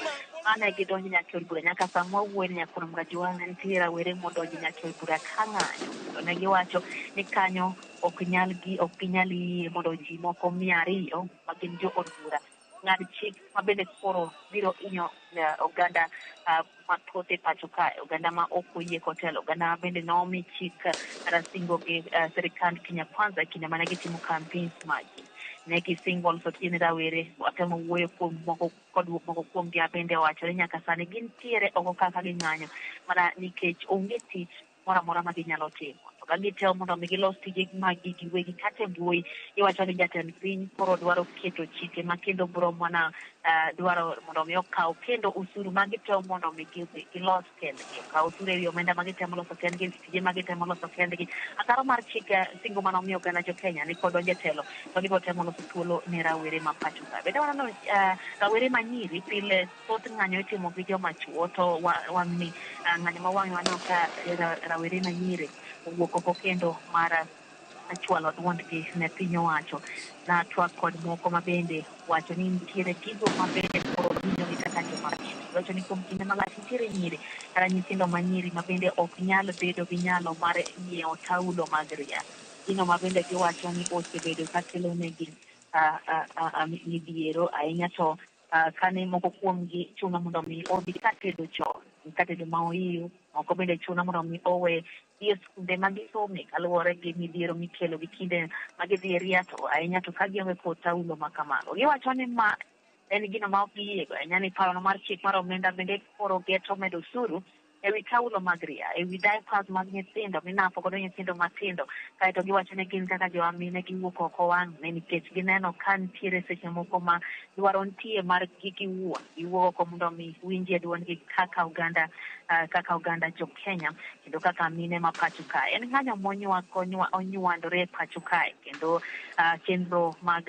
mane gidonjo nyaka od bura nyaka sama wuoyi nyaka kuom Gajwang' ne nitiere rawere modonjo nyaka od bura ka ng'anyo to ne giwacho ni kanyo ok ginyal yie mondo ji moko 200 ma gin jo od bura ng'ad chik ma bende koro biro inyo oganda mathoth e pacho kae oganda ma ok oyie kotelo oganda bende nomi chik kata singo gi sirikand Kenya Kwanza kinde mane gitimo campaigns magi ne gisingo loso tiene rawere watemo wuoyo kuom moko kuom gi bende owacho ni nyaka sani gintiere oko kaka ging'anyo mana nikech onge tich moro amora ma ginyalo timo ka gitemo mondo mi gilos tije magi giwegi kata e mbui iwacho ni jatend piny koro dwaro keto chike ma kendo biro mana dwaro mondo mi okaw kendo usuru ma gitemo mondo mi gilos kendgi okaw usuru ewi omenda ma gitemo loso kendgi tije ma gitemo loso kendgi ataro mar chike singo mano miyo oganda jo Kenya ni kod donjo telo to gibiro temo loso thuolo ne rawere ma pacho ka bende waneno rawere manyiri pile thoth ng'anyo itimo gi joma chuo to wang'ni ng'anyo ma wang'e waneno ka rawere manyiri owuok oko kendo mar chwalo duondgi ne piny owacho na twak kod moko ma bende wacho ni nitiere gigo ma bende koro hinyogi kaka joma nyiri wacho ni kuom kinde malach nitiere nyiri kata nyithindo manyiri ma bende ok nyal bedo gi nyalo mar nyiewo taulo mag ria gino ma bende giwacho ni osebedo ka kelo negi midhiero ahinya to kane moko kuom gi chuno mondo mi odhi katedo chon katedo ma oiyo moko bende chuno mondo mi owe dhi e skunde ma gisome kaluwore gi midhiero mikelo gi kinde ma gidhi e ria to ahinya to ka gionge kod taulo ma kamano giwacho ni ma en gino ma ok giyiego ahinya ni parono mar chik mar omenda bende koro geto medo usuru ewi taulo mag ria ewi diapers mag nyithindo minapo godo nyithindo matindo kaeto giwacho ni gin kaka joamine giwuok oko wang' ne nikech gineno ka nitiere seche moko ma dwaro nitie mar giwuok oko mondo mi winjie duondgi kaka oganda jo Kenya kendo kaka mine ma pacho kae en ng'anyo onywandore e pacho kae kendo chenro mag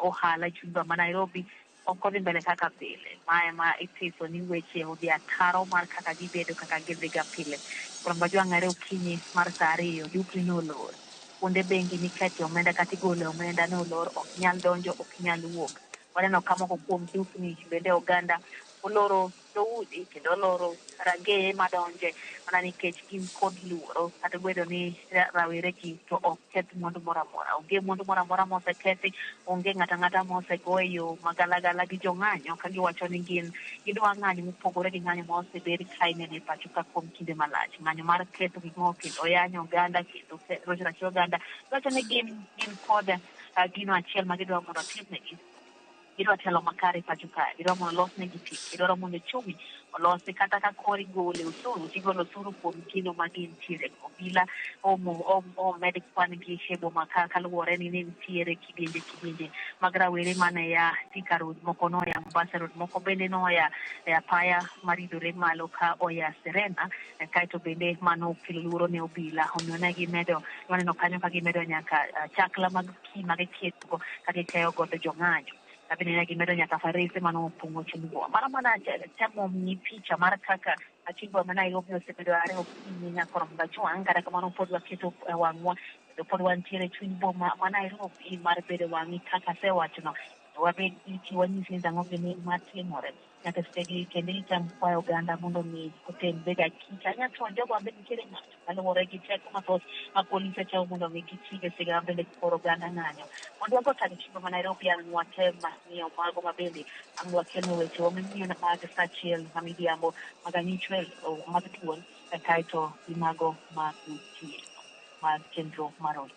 ohala chudo ma Nairobi ok odhi mbele kaka pile mae ma itiso ni weche odhi ataro mar kaka gibedo kaka gidhiga pile kuom Gajwang' ariyo okinyi mar sa ariyo dukni nolor kuonde bengi nikete omenda kata igole omenda nolor ok nyal donjo ok nyal wuok waneno ka moko kuom dukni bende oganda oloro dhoudi kendo oloro rangeye madonje mana nikech gin kod luoro kata bedo ni rawere gi to ok keth mwandu moro amora onge mwandu moro amora mosekethi onge ng'ata mosego e yo magalagala gi jong'anyo ka giwacho ni gidwa ng'anyo mopogore gi ng'anyo ma osebed ka ineno e pacho ka kuom kinde malach ng'anyo mar ketho gik moko kendo yanyo oganda kendo rocho oganda giwacho ni gin kod gino achiel ma gidwa mondo timnegi idwa telo makare pacho ka idwa mondo los ne gi idwa mondo chumi olosi kata ka kori gole usuru tigolo usuru kuom kino ma gintiere obila o medic kwan gi shebo maka kaluwore ni nitiere kidienje mag rawere mane ya Thika Road moko noya Mombasa Road moko bende noya apaya maridore malo ka oya Serena kaito bende mano kelo luoro ne obila omiyo ne gimedo waneno kanyo ka gimedo nyaka chakla mag pi mag thiethgo ka gikeyo godo jong'anyo kabine ne gimedo nyaka farese mano opong'o chenro mana temo mi picha mar kaka achimbo ma Nairobi osebedo are okinyi nyaka rom gachwang kata kamano pod waketo wang'wa pod wantiere chuny boma ma Nairobi mar bedo wang'i kaka sewachono wabed iti wanyisi ndang'o gini matimore nyaka stegi kendo itam kwayo oganda mondo mi otem beda kita nyato jogo ambe nitiere ng'ato kaluwore gi teko mathoth ma polise chao mondo mi gichiwe siga ambe koro oganda ng'anyo mondo wago tani chimbo ma Nairobi an watema miyo mago mabende ang wakelo weche wamiyo na mag sachiel mamidiambo maganyichwe mag tuon kaito imago mag tie mag chenro marol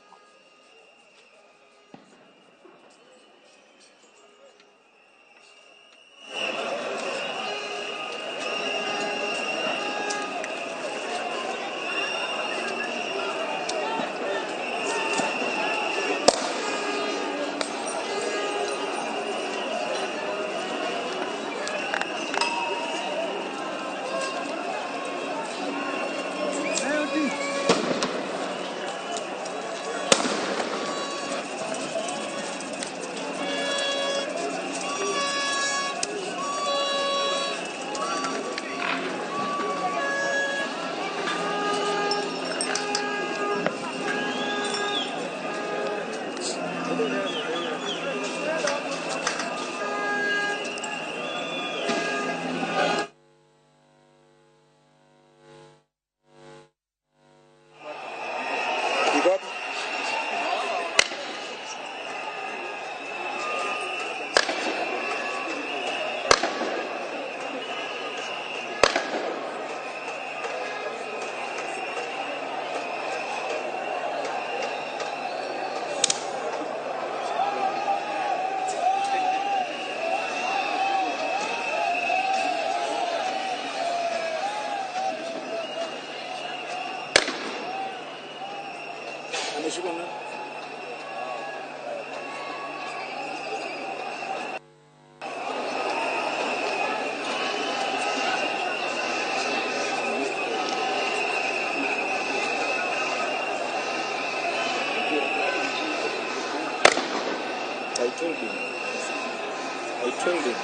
I told him.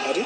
Adi?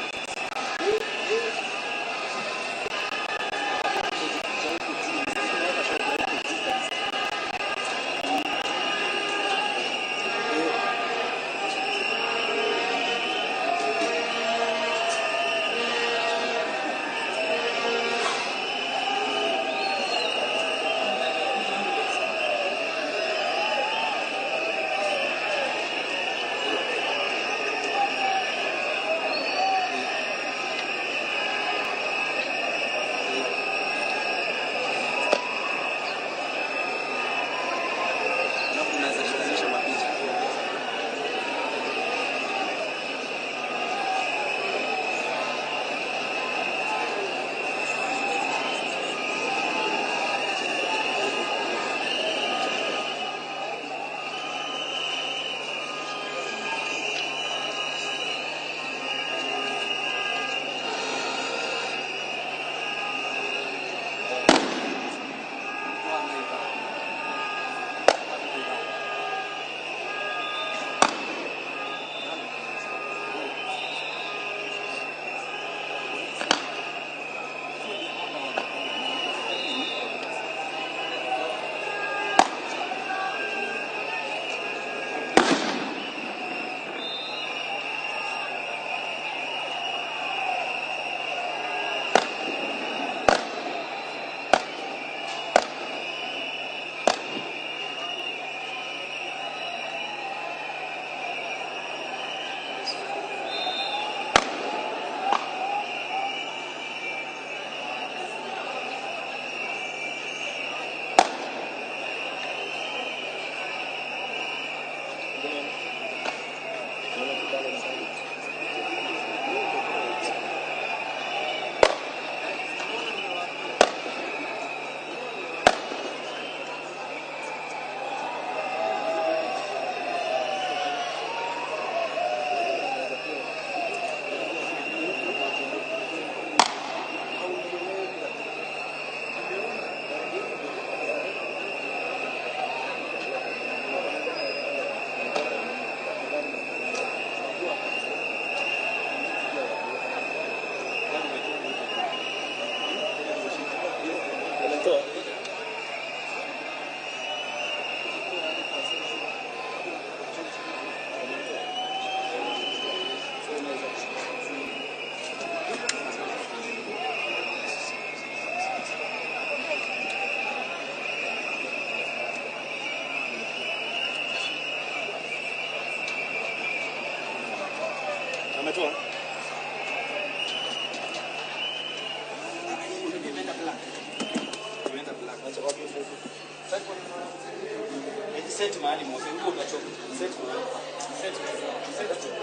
Unatoa? Set mahali mmoja huko utachoka. Set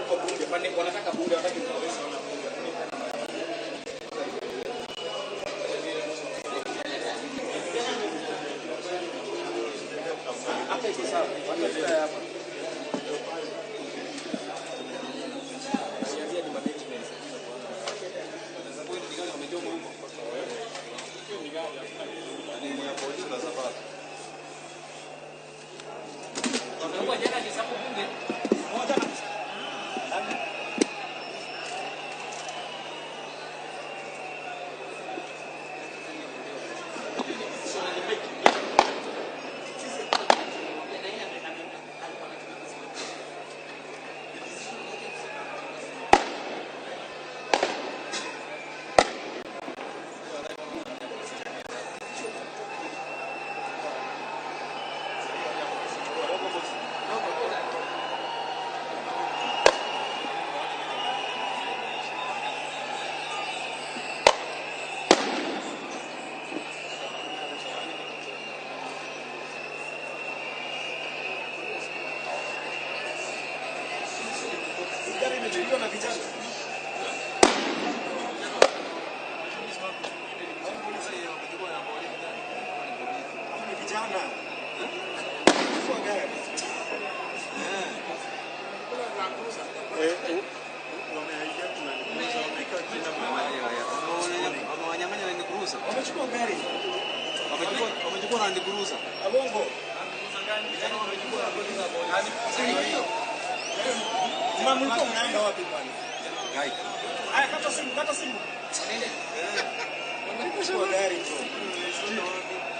kwa bunge pande wanataka bunge wanataka kuweza wana bunge. Hapa iko sawa. Watu hapa. Sheria ni management. Sasa kwa hiyo ndio wamejoma huko. Ni gani? Ni ya polisi na safari. Kwa jana ni sababu bunge moja kabisa. Na vijana. Vijana. Kwa gari. Wameingia kuna kuuza wamekaa tena wamewanyamanya na kuuza. Wamechukua gari. Wamechukua na kuuza. Abongo. Vijana wamechukua hiyo. Mama mlikuwa mnaenda wapi bwana? Gai. Haya kata simu. Nende. Wamechukua gari hizo.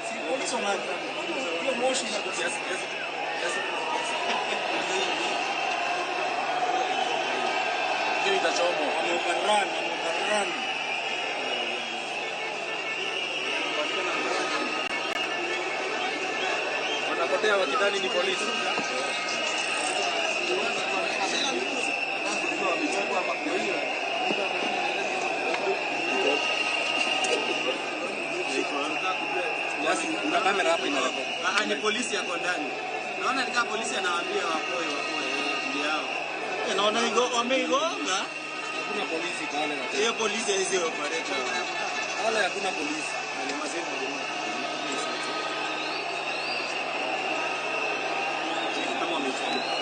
Si polisi wanataka. Hiyo moshi inatokea. Hiyo itachomo. Amekarani. Wanapotea wakidhani ni polisi. Kuna kamera hapa inarekodi. Ni polisi yako ndani. Naona ni kama polisi anawaambia wapoe ndio yao. Naona wameigonga. Hakuna polisi pale na. Hiyo polisi hizi operator. Wala hakuna polisi. Wale mazeni kama wamechukua.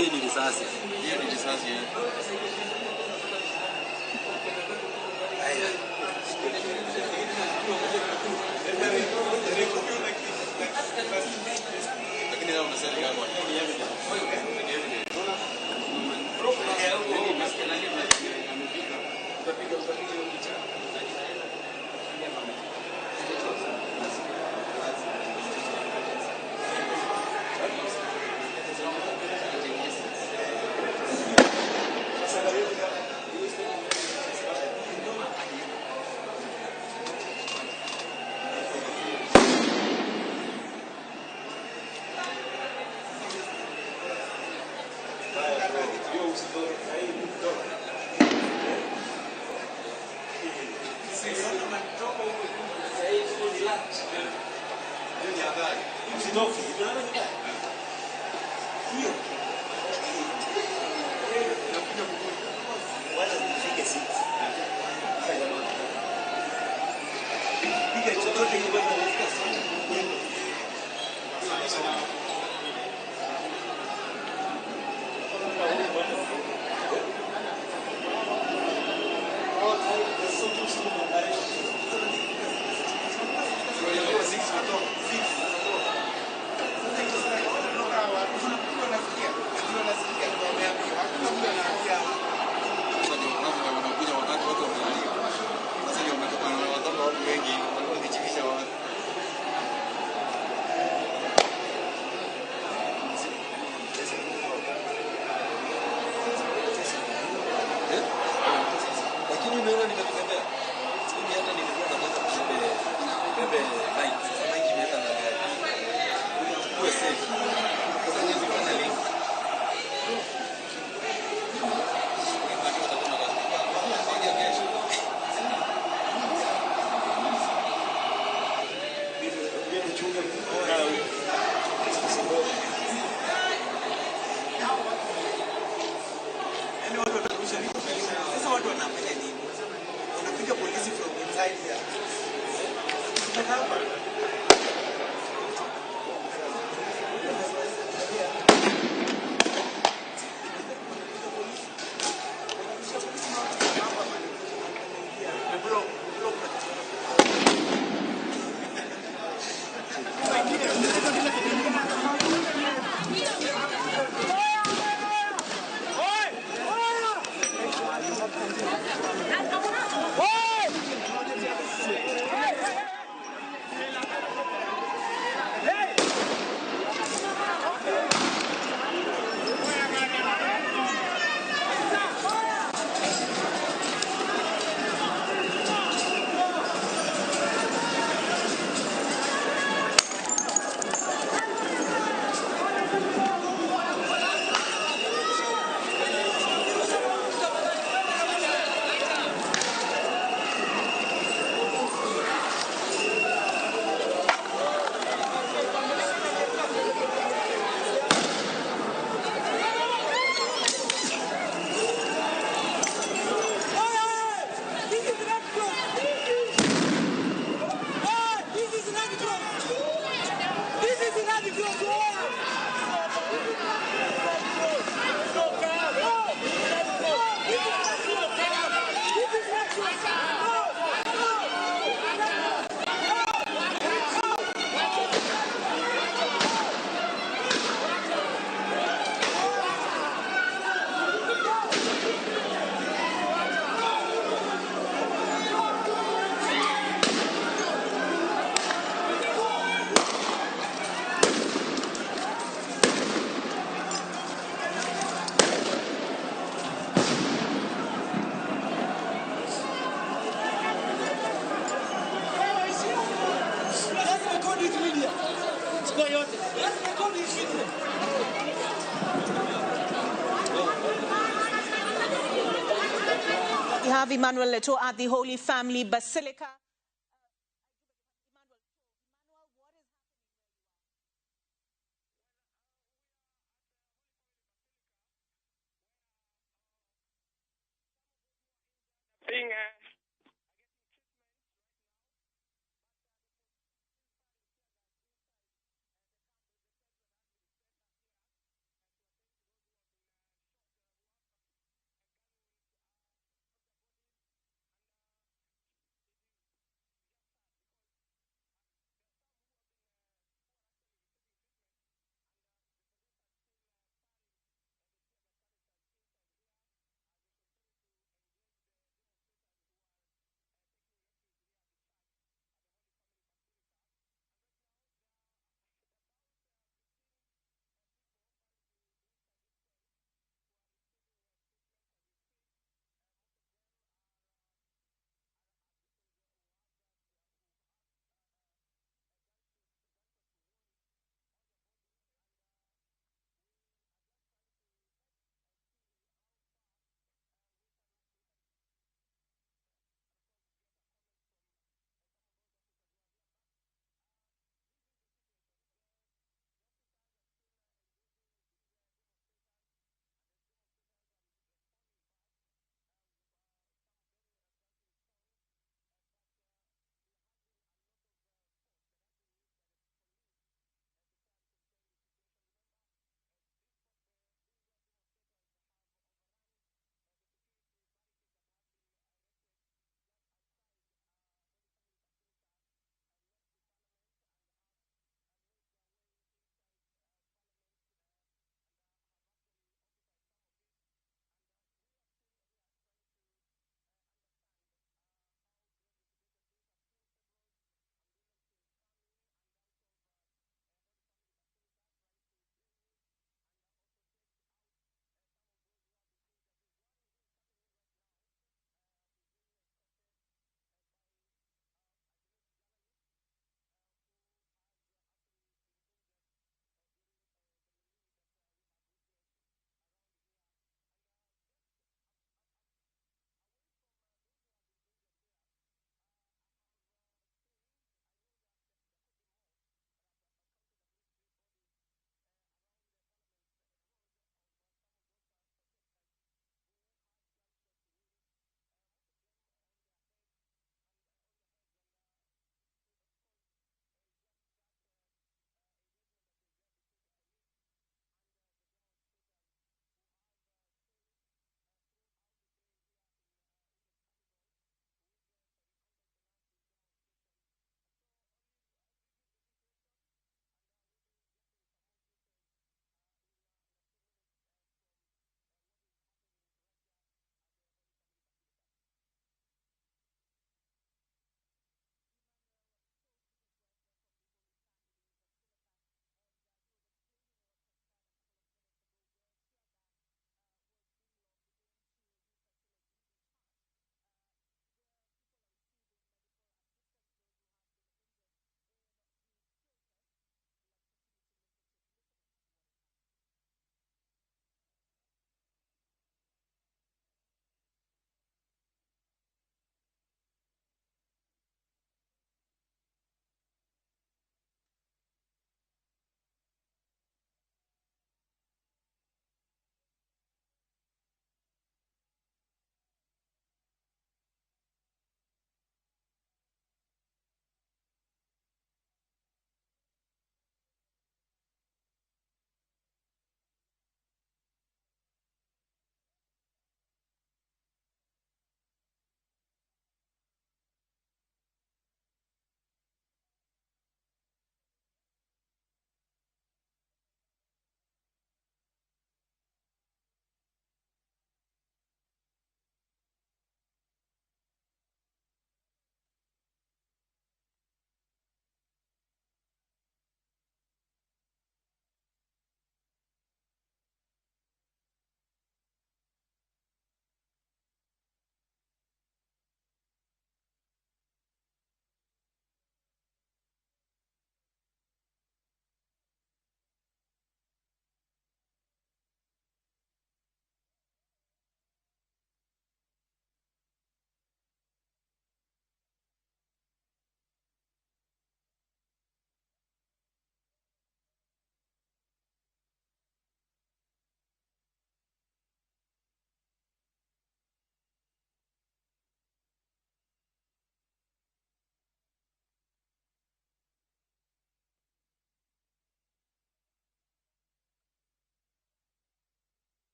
hii ni risasi. Hiyo ni risasi. Lakini leo unasema kama ni evidence. We have Emmanuel Leto at the Holy Family Basilica.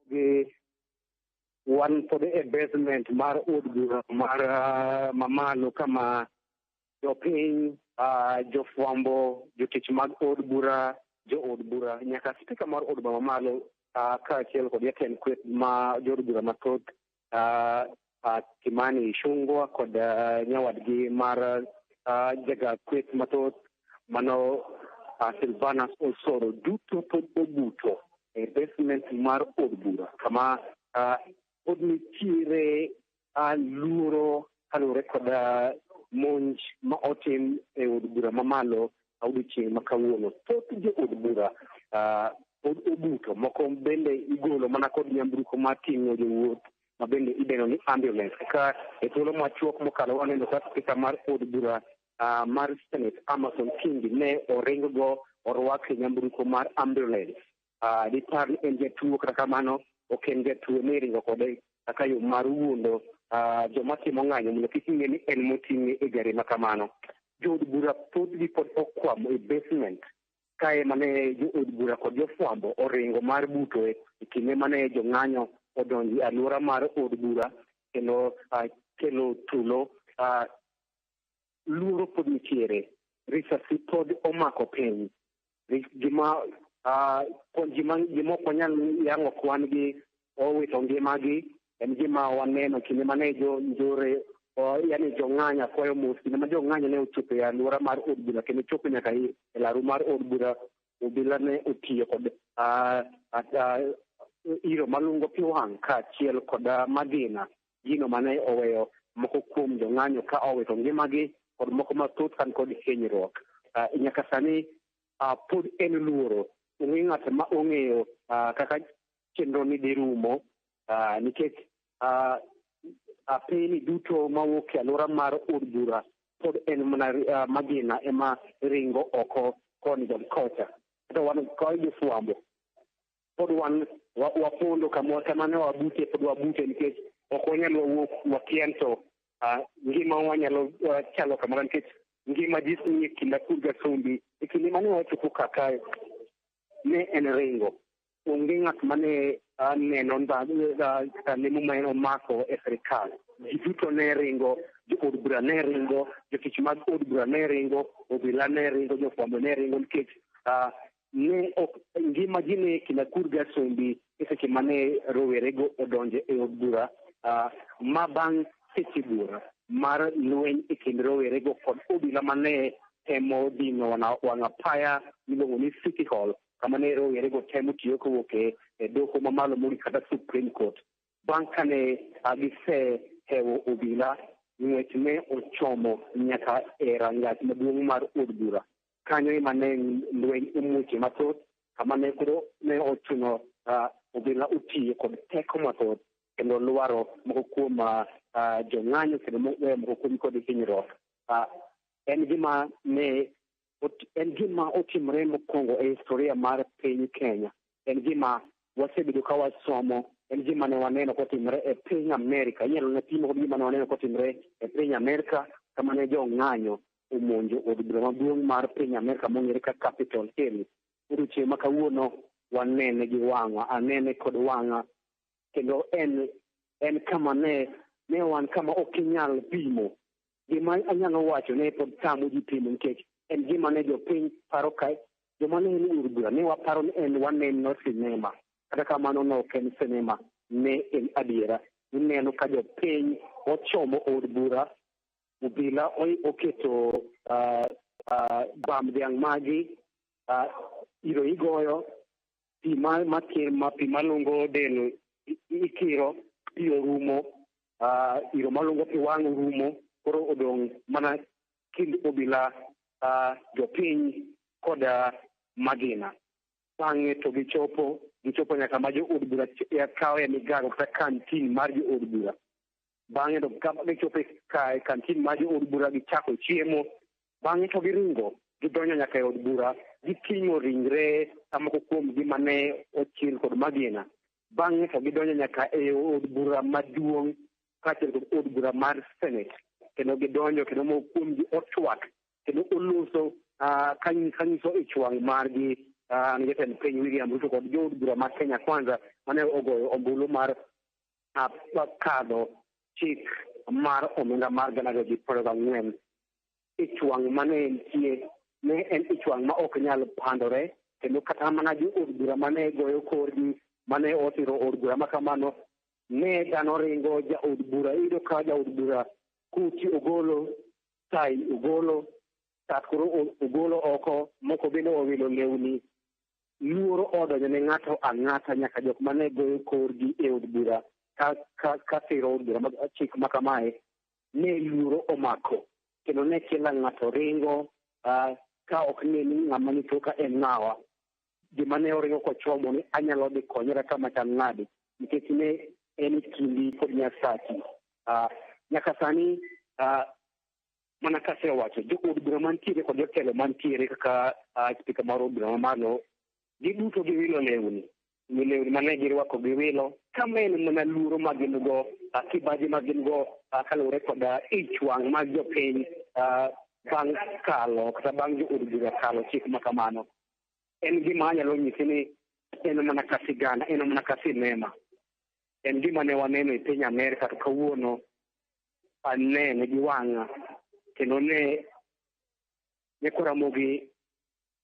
gi wan pod e basement mar od bura mar mamalo kama jopiny, jofwambo, jotich mag od bura, jo od bura nyaka spika mar od bura mamalo kaachiel kod jatend kweth ma jood bura mathoth Kimani Ichung'wah kod nyawadgi mar jaga kweth mathoth mano Silvanus Osoro duto pod obuto e basement mar od bura kama pod nitiere luoro kaluwore kod monj ma otim e od bura mamalo odiochieng' ma kawuono. Thoth jo od bura pod obuto, moko bende igolo mana kod nyamburko mar ting'o jowuoth ma bende ideno ni ambulance. Kaka e thuolo machuok mokalo waneno ka spika mar od bura mar Senate Amason Kingi ne oringgo orwako nyamburko mar ambulance. Dipar ni en jatuo, kata kamano ok en jatuo, ne ringo kode kaka yo mar wuondo joma timo ng'anyo mondo kik ing'e ni en moting'e e gari ma kamano. Jo od bura thothgi pod okwamo e basement kae mane jo od bura kod jofwambo oringo mar buto e kinde mane jong'anyo odonjo e alwora mar od bura kendo kelo tulo. Luoro pod nitiere, risasi pod omako piny. Gima ok wanyal yang'o kwan gi owito ngimagi en gima waneno kinde mane njore yani jong'anyo akwayo mos, kinde ma jong'anyo ne ochopo e alwora mar od bura kendo chopo nyaka e laro mar od bura, obila ne otiyo kod iro malungo pi wang' kaachiel kod magina, gino mane oweyo moko kuom jong'anyo ka owito ngimagi kod moko mathoth kan kod hinyruok. Nyaka sani pod en luoro, onge ng'at ma ong'eyo kaka chenro ni dhi rumo nikech piny duto mawuok e alwora mar od bura pod en mana magina ema ringo oko koni kod kocha. Kata wan kod jofwambo pod wapondo kama ne wabute, pod wabute nikech ok wanyal wawuok wakien to ngima wanyalo chalo kamano nikech ngima ji nie kinda kurga sombi e kinde mane wachopo kaka ne en ringo. Onge ng'at mane neno lemo ma en omako e sirikal. Ji duto ne ringo, jo od bura ne ringo, jotich mag od bura ne ringo, obila ne ringo, jofwambo ne ringo nikech ngima ji ne kinda kurga sombi e seche mane rowerego odonjo e od bura ma bang' seche bura mar lweny e kind rowerego kod obila mane temo dino wang' apaya miluongo ni City Hall kama ne rowerego temo tiyo kowuok e doho mamalo mogik kata Supreme Court. Bang' kane gisehewo obila, ng'wech ne ochomo nyaka e rangach maduong' mar od bura. Kanyo ema ne lweny omuoche mathoth kama ne koro ne ochuno obila otiyo kod teko mathoth kendo lwaro moko kuom jong'anyo kendo moko kuom kod hinyruok. En gima otimore mokwongo e historia mar piny Kenya. En gima wasebedo ka wasomo, en gima ne waneno kotimore e piny Amerika. Inyalo ne pimo kod gima ne waneno kotimore e piny Amerika kama ne jong'anyo omonjo od bura maduong' mar piny Amerika mong'ere ka Capitol Hill. Odiochieng' ma kawuono wanene gi wang'a, anene kod wang'a, kendo en kama ne wan kama ok inyal pimo. Gima anyalo wacho ne pod tamo ji pimo nikech en gima ne jopiny paro ka joma ne en od bura ne waparo ni en waneno sinema. Kata kamano ne ok en sinema, ne en adiera. Ineno ka jopiny ochomo od bura, obila oketo bam dhiang' magi, iro igoyo, pi malungo del ikiro, pi orumo, iro malungo pi wang' orumo, koro odong' mana kind obila, jopiny kod magina. Bang'e to gichopo nyaka ma jo od bura kawo e migago kata kantin mar jo od bura. Bang'e to gichopo e kantin mar jo od bura, gichako chiemo. Bang'e to giringo, gidonjo nyaka e od bura, giting'o ringre moko kuom gi mane ochiel kod magina. Bang'e to gidonjo nyaka e od bura maduong' kaachiel kod od bura mar Senate. Kendo gidonjo kendo moko kuom gi otwak kendo oloso kanyiso ich wang' margi ni jatend piny William Ruto kod jood bura mar Kenya Kwanza mane ogoyo ombulu mar kadho chik mar omenda mar gana gi 24. Ichwang' mane nitie ne en ichwang' ma ok nyal pandore, kendo kata mana jood bura mane goyo korgi mane otero od bura ma kamano ne dhano ringo jaod bura. Iyudo ka jaod bura kuti ogolo tai, ogolo takoro, ogolo oko, moko bende owilo lewni. Luoro odonjo ne ng'ato ang'ata, nyaka jok mane goyo korgi e od bura ka tero od bura chik ma kamae, ne luoro omako kendo ne kila ng'ato ringo ka ok ne ni ng'ama ni toka en ng'awa. Gima ne oringo kochomo ni anyalo dhi konyora kama chal nade, nikech ne en kindi kod Nyasachi. Nyaka sani mana kasewacho, jood bura mantiere kod jotelo mantiere kaka spika mar od bura mamalo, giduto giwilo lewni mane girwako giwilo, kama en mana luoro ma gin go, kibaji ma gin go kaluwore kod ichwang' mag jopiny bang' kalo kata bang' jood bura kalo chik ma kamano. En gima anyalo nyisi ni en mana ka sigana, en mana ka sinema. En gima ne waneno e piny Amerika, to kawuono anene gi wang'a, kendo ne Jaramogi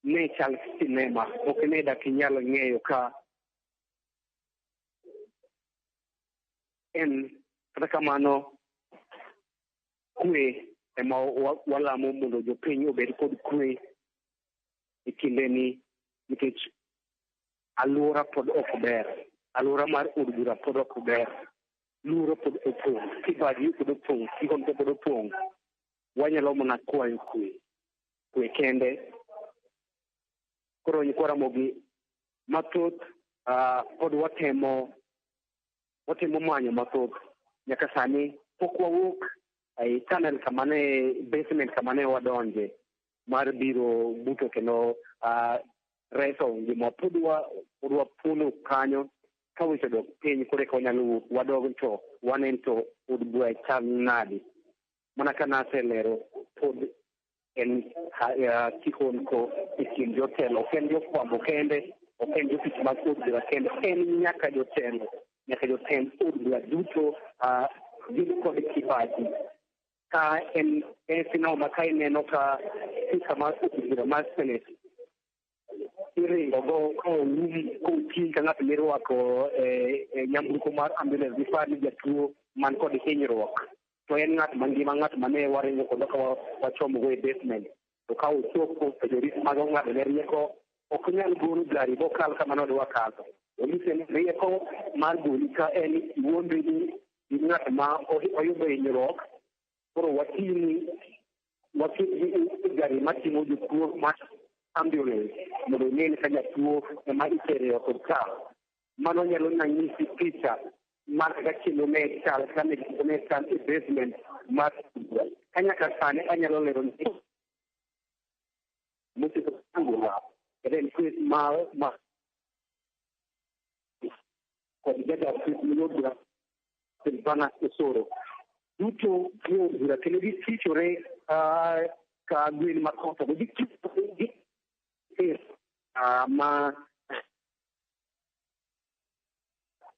ne chal sinema, ok ne dak inyalo ng'eyo ka en. Kata kamano, kwe ema walamo mondo jopiny obed kod kwe e kindeni, nikech alwora pod ok ber, alwora mar od bura pod ok ber, luoro pod opong', kibaji pod opong', kihondko pod opong'. Wanyalo mana kwayo kwe kende. Koro Jaramogi mathoth pod watemo manyo mathoth. Nyaka sani pok wawuok ai tunnel kamane, basement kamane wadonje mar biro buto kendo reso ngima. Pod wapuno kanyo ka weche dok piny, kore ka wanyalo wuok wadog to wanen to od bura chal nade. Mana ka naselero, pod en kihondko e kind jotelo, ok en jofwambo kende, ok en jotich mag od bura kende, en nyaka jotelo, nyaka jotend od bura duto gin kod kibaji. Ka en sinema ka ineno ka spika mar od bura mar Senate iringo go koting' ka ng'at mirwako nyamburko mar ambulance, gipar ni jatuo man kod hinyruok, to en ng'at mangima, ng'at mane waringo kod ka wachomo go e basement. To ka ochopo to jorit mag ng'ado ne rieko, ok nyal golo gari bokal kama nodwa kalo. Onyise ni rieko mar goli ka en iwuondri ni ng'at ma oyudo hinyruok, koro wating'i gari mating'o jotuo mar ambulance mondo ong'e ka jatuo ema itere e osiptal. Mano nyalo nyisi picha mar kaka kendo ne chal kane ne chal e basement mar kanyaka sani anyalo lero ni musiko angula keden kwes ma kod jaga kwes milodra bana Osoro duto milodra kendo gichichore ka gwen makoto gi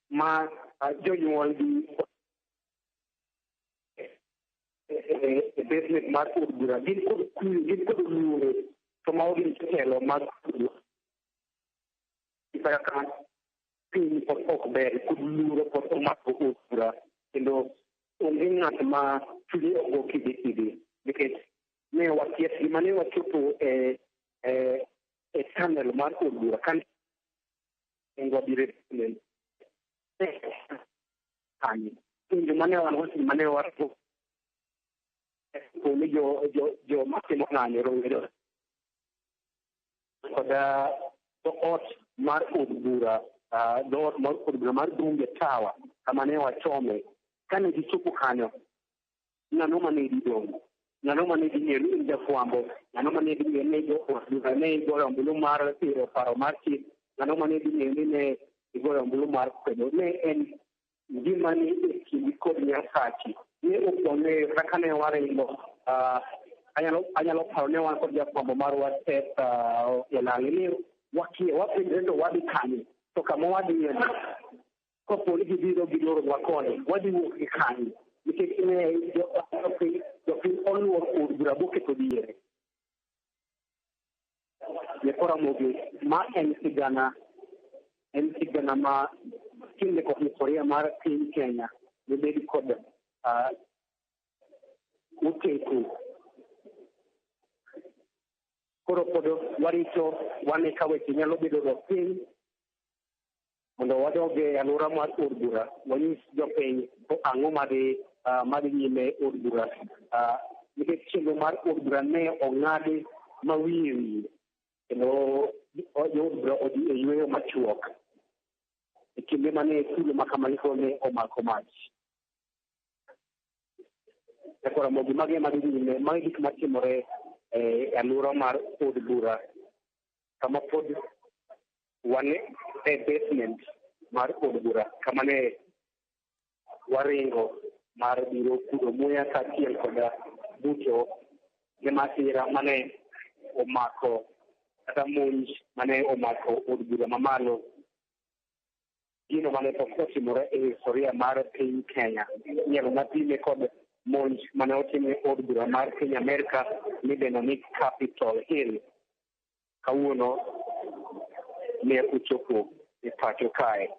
ma jonyuol gi e basement mar od bura gin kod luoro, to ma gin jotelo mag kaka piny pod ok ber, kod luoro pod omako od bura, kendo onge ng'at ma chunye ogo kidi nikech ne watiek gima ne wachopo e tunnel mar od bura kan ngwabire kanyo pinjo mane mane wacho ni jo matimo ng'anyo rowere kod ot mar od bura, dhoot mar od bura mar Bunge Tower kama ne wachome. Kane gichopo kanyo, ng'ano mane gidong', ng'ano mane ging'eyo ni jafwambo, ng'ano mane ging'eyo ni jo ne goyo ombulu mar siro paro mar chik, ng'ano mane ging'eyo ni ne igoyo ombulu mar kwedo. Ne en gima ni e kindi kod Nyasachi. Ne opone kaka ne waringo, anyalo paro ne wan kod jafwambo mar Watet Elang'e ni wapenjre to wadhi kanye to kama wadhi kopo ni gibiro gidoro wakone wadhi wuok gi kanye nikech ne jopiny oluor od bura boketo diere. Koro mogik ma en sigana ma kinde kod historia mar piny Kenya nobedi kod uteku. Koro pod warito wane ka weche nyalo bedo dok piny mondo wadog e alwora mar od bura wanyis jopiny ang'o madhi nyime od bura nikech chenro mar od bura ne ong'adi mawiye wiye kendo od bura odhi e yweyo machuok e kinde mane tulo makamaliko ne omako mach. Koro mogi mage madhi nyime magi gik matimore e alwora mar od bura kama pod wane e basement mar od bura kama ne waringo mar biro kudo muya kaachiel kod buto ne masira mane omako kata monj mane omako od bura mamalo gino mane pok otimore e historia mar piny Kenya nyalo mapime kod monj mane otim e od bura mar piny Amerika midendo ni Capitol Hill kawuono ne ochopo e pacho kae.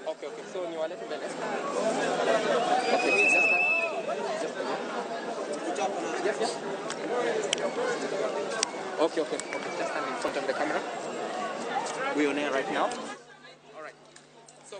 Okay. So you are letting the next one? Okay, just yes. Okay. Just stand in front of the camera. We're on air right now. All right. So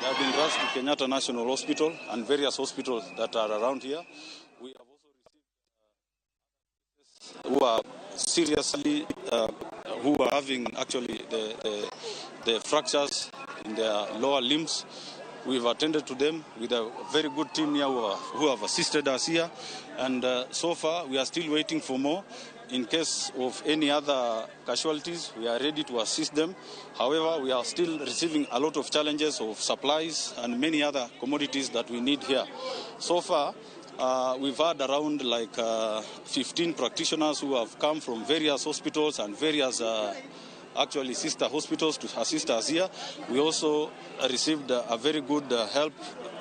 They have been rushed to Kenyatta National Hospital and various hospitals that are around here. We have also received who are seriously, who are having actually the fractures in their lower limbs. We've attended to them with a very good team here who have assisted us here. And so far, we are still waiting for more. In case of any other casualties, we are ready to assist them. However, we are still receiving a lot of challenges of supplies and many other commodities that we need here. So far, we've had around 15 practitioners who have come from various hospitals and various actually sister hospitals to assist us here. We also received a very good help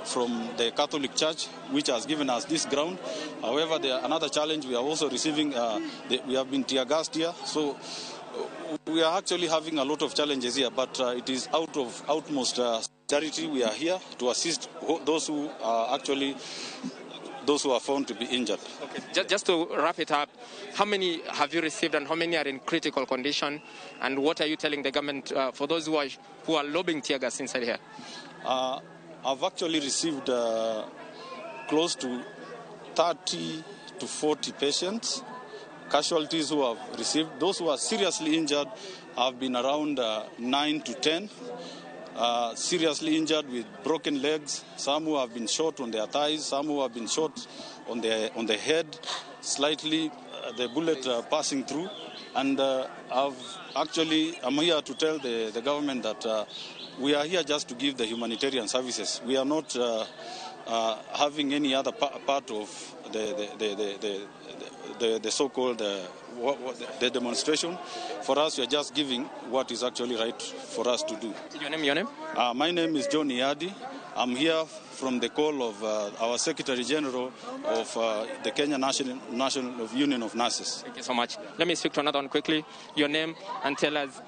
from the Catholic Church, which has given us this ground. However, another challenge we are also receiving, we have been tear gassed here. So we are actually having a lot of challenges here, but it is out of utmost charity we are here to assist those who are found to be injured. Okay. Just to wrap it up, how many have you received and how many are in critical condition? And what are you telling the government for those who are lobbing tear gas inside here? I've actually received close to 30 to 40 patients, casualties who have received. Those who are seriously injured have been around 9 to 10. Seriously injured with broken legs, some who have been shot on their thighs, some who have been shot on the head, slightly the bullet passing through. And I'm here to tell the government that we are here just to give the humanitarian services. We are not having any other part of the so-called the demonstration. For us, we are just giving what is actually right for us to do. Your name? My name is John Iadi. I'm here from the call of our Secretary General of the Kenya National Union of Nurses. Thank you so much. Let me speak to another one quickly. Your name, and tell us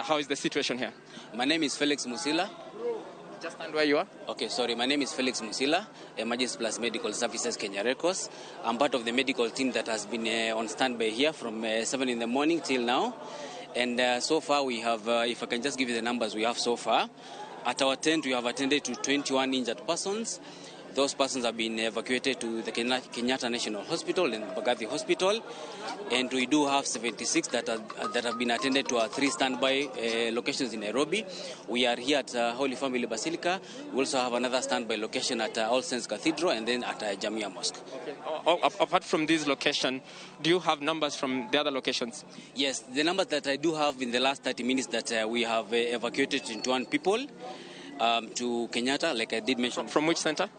how is the situation here? My name is Felix Musila. Just stand where you are. Okay, sorry. My name is Felix Musila, Emergency Plus Medical Services, Kenya Red Cross. I'm part of the medical team that has been on standby here from 7 in the morning till now. And so far we have, if I can just give you the numbers we have so far, at our tent we have attended to 21 injured persons. Those persons have been evacuated to the Kenyatta National Hospital and Bagathi Hospital. And we do have 76 that have been attended to our 3 standby locations in Nairobi. We are here at Holy Family Basilica. We also have another standby location at All Saints Cathedral and then at Jamia Mosque. Okay. Apart from this location, do you have numbers from the other locations? Yes, the numbers that I do have in the last 30 minutes that we have evacuated 21 people to Kenyatta, like I did mention. From which center?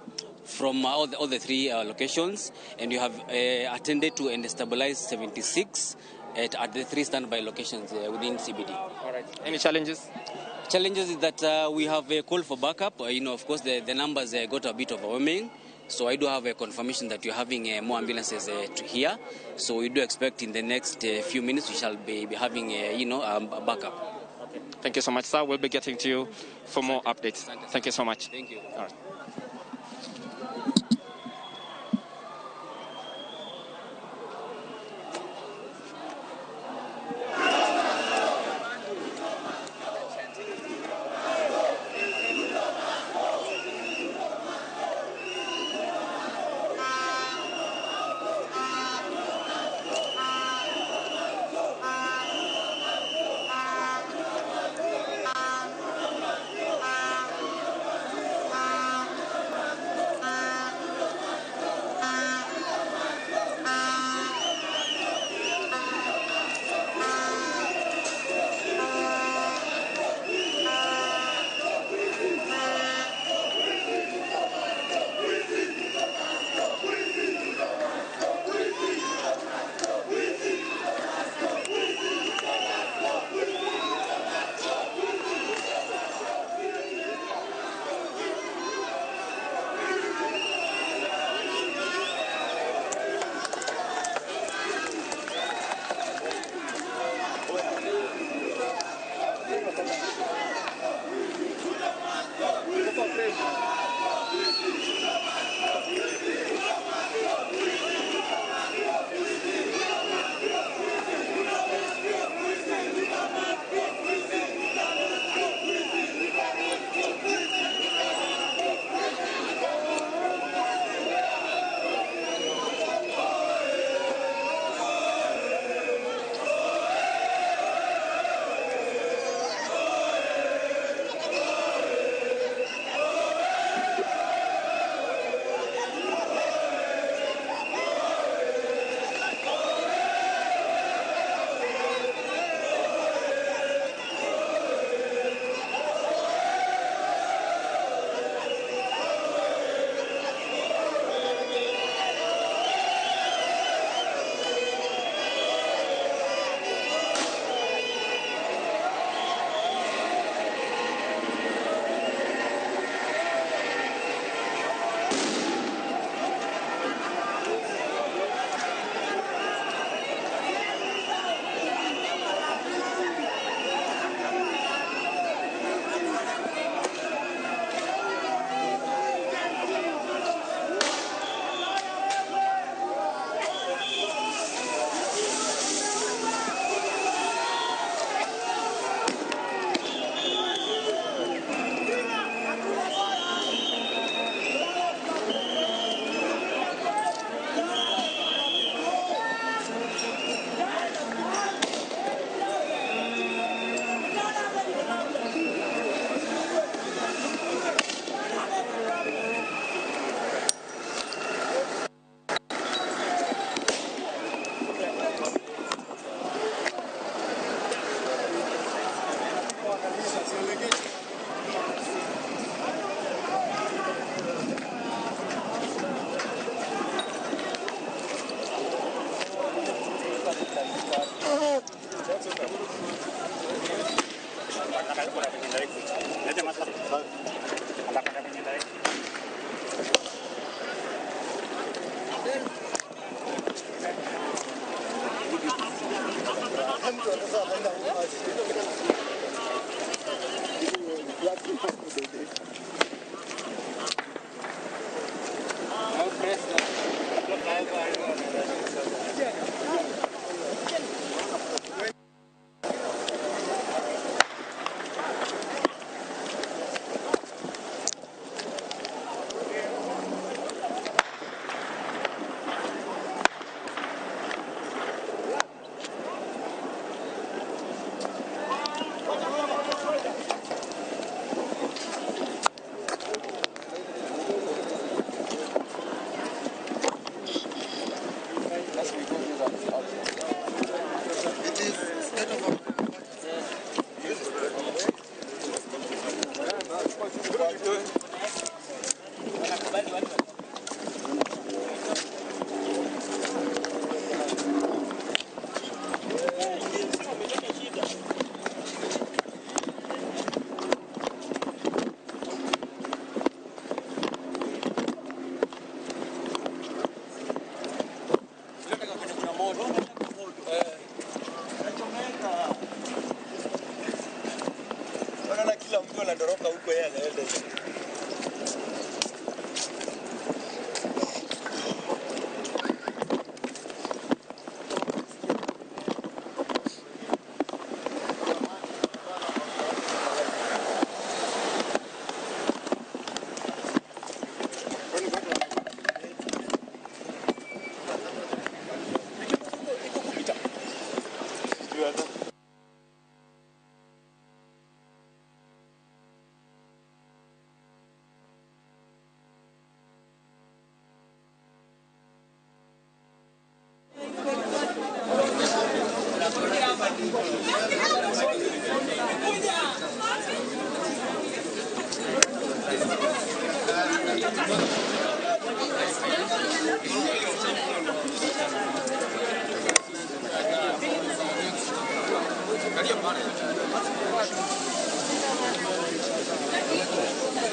From all the 3 locations, and you have attended to and stabilized 76 at the 3 standby locations within CBD. All right. Any challenges? Challenges is that we have a call for backup. Of course, the numbers got a bit overwhelming. So I do have a confirmation that you're having more ambulances to here. So we do expect in the next few minutes we shall be having a backup. Okay. Thank you so much, sir. We'll be getting to you for more updates. Thank you so much. Thank you. All right.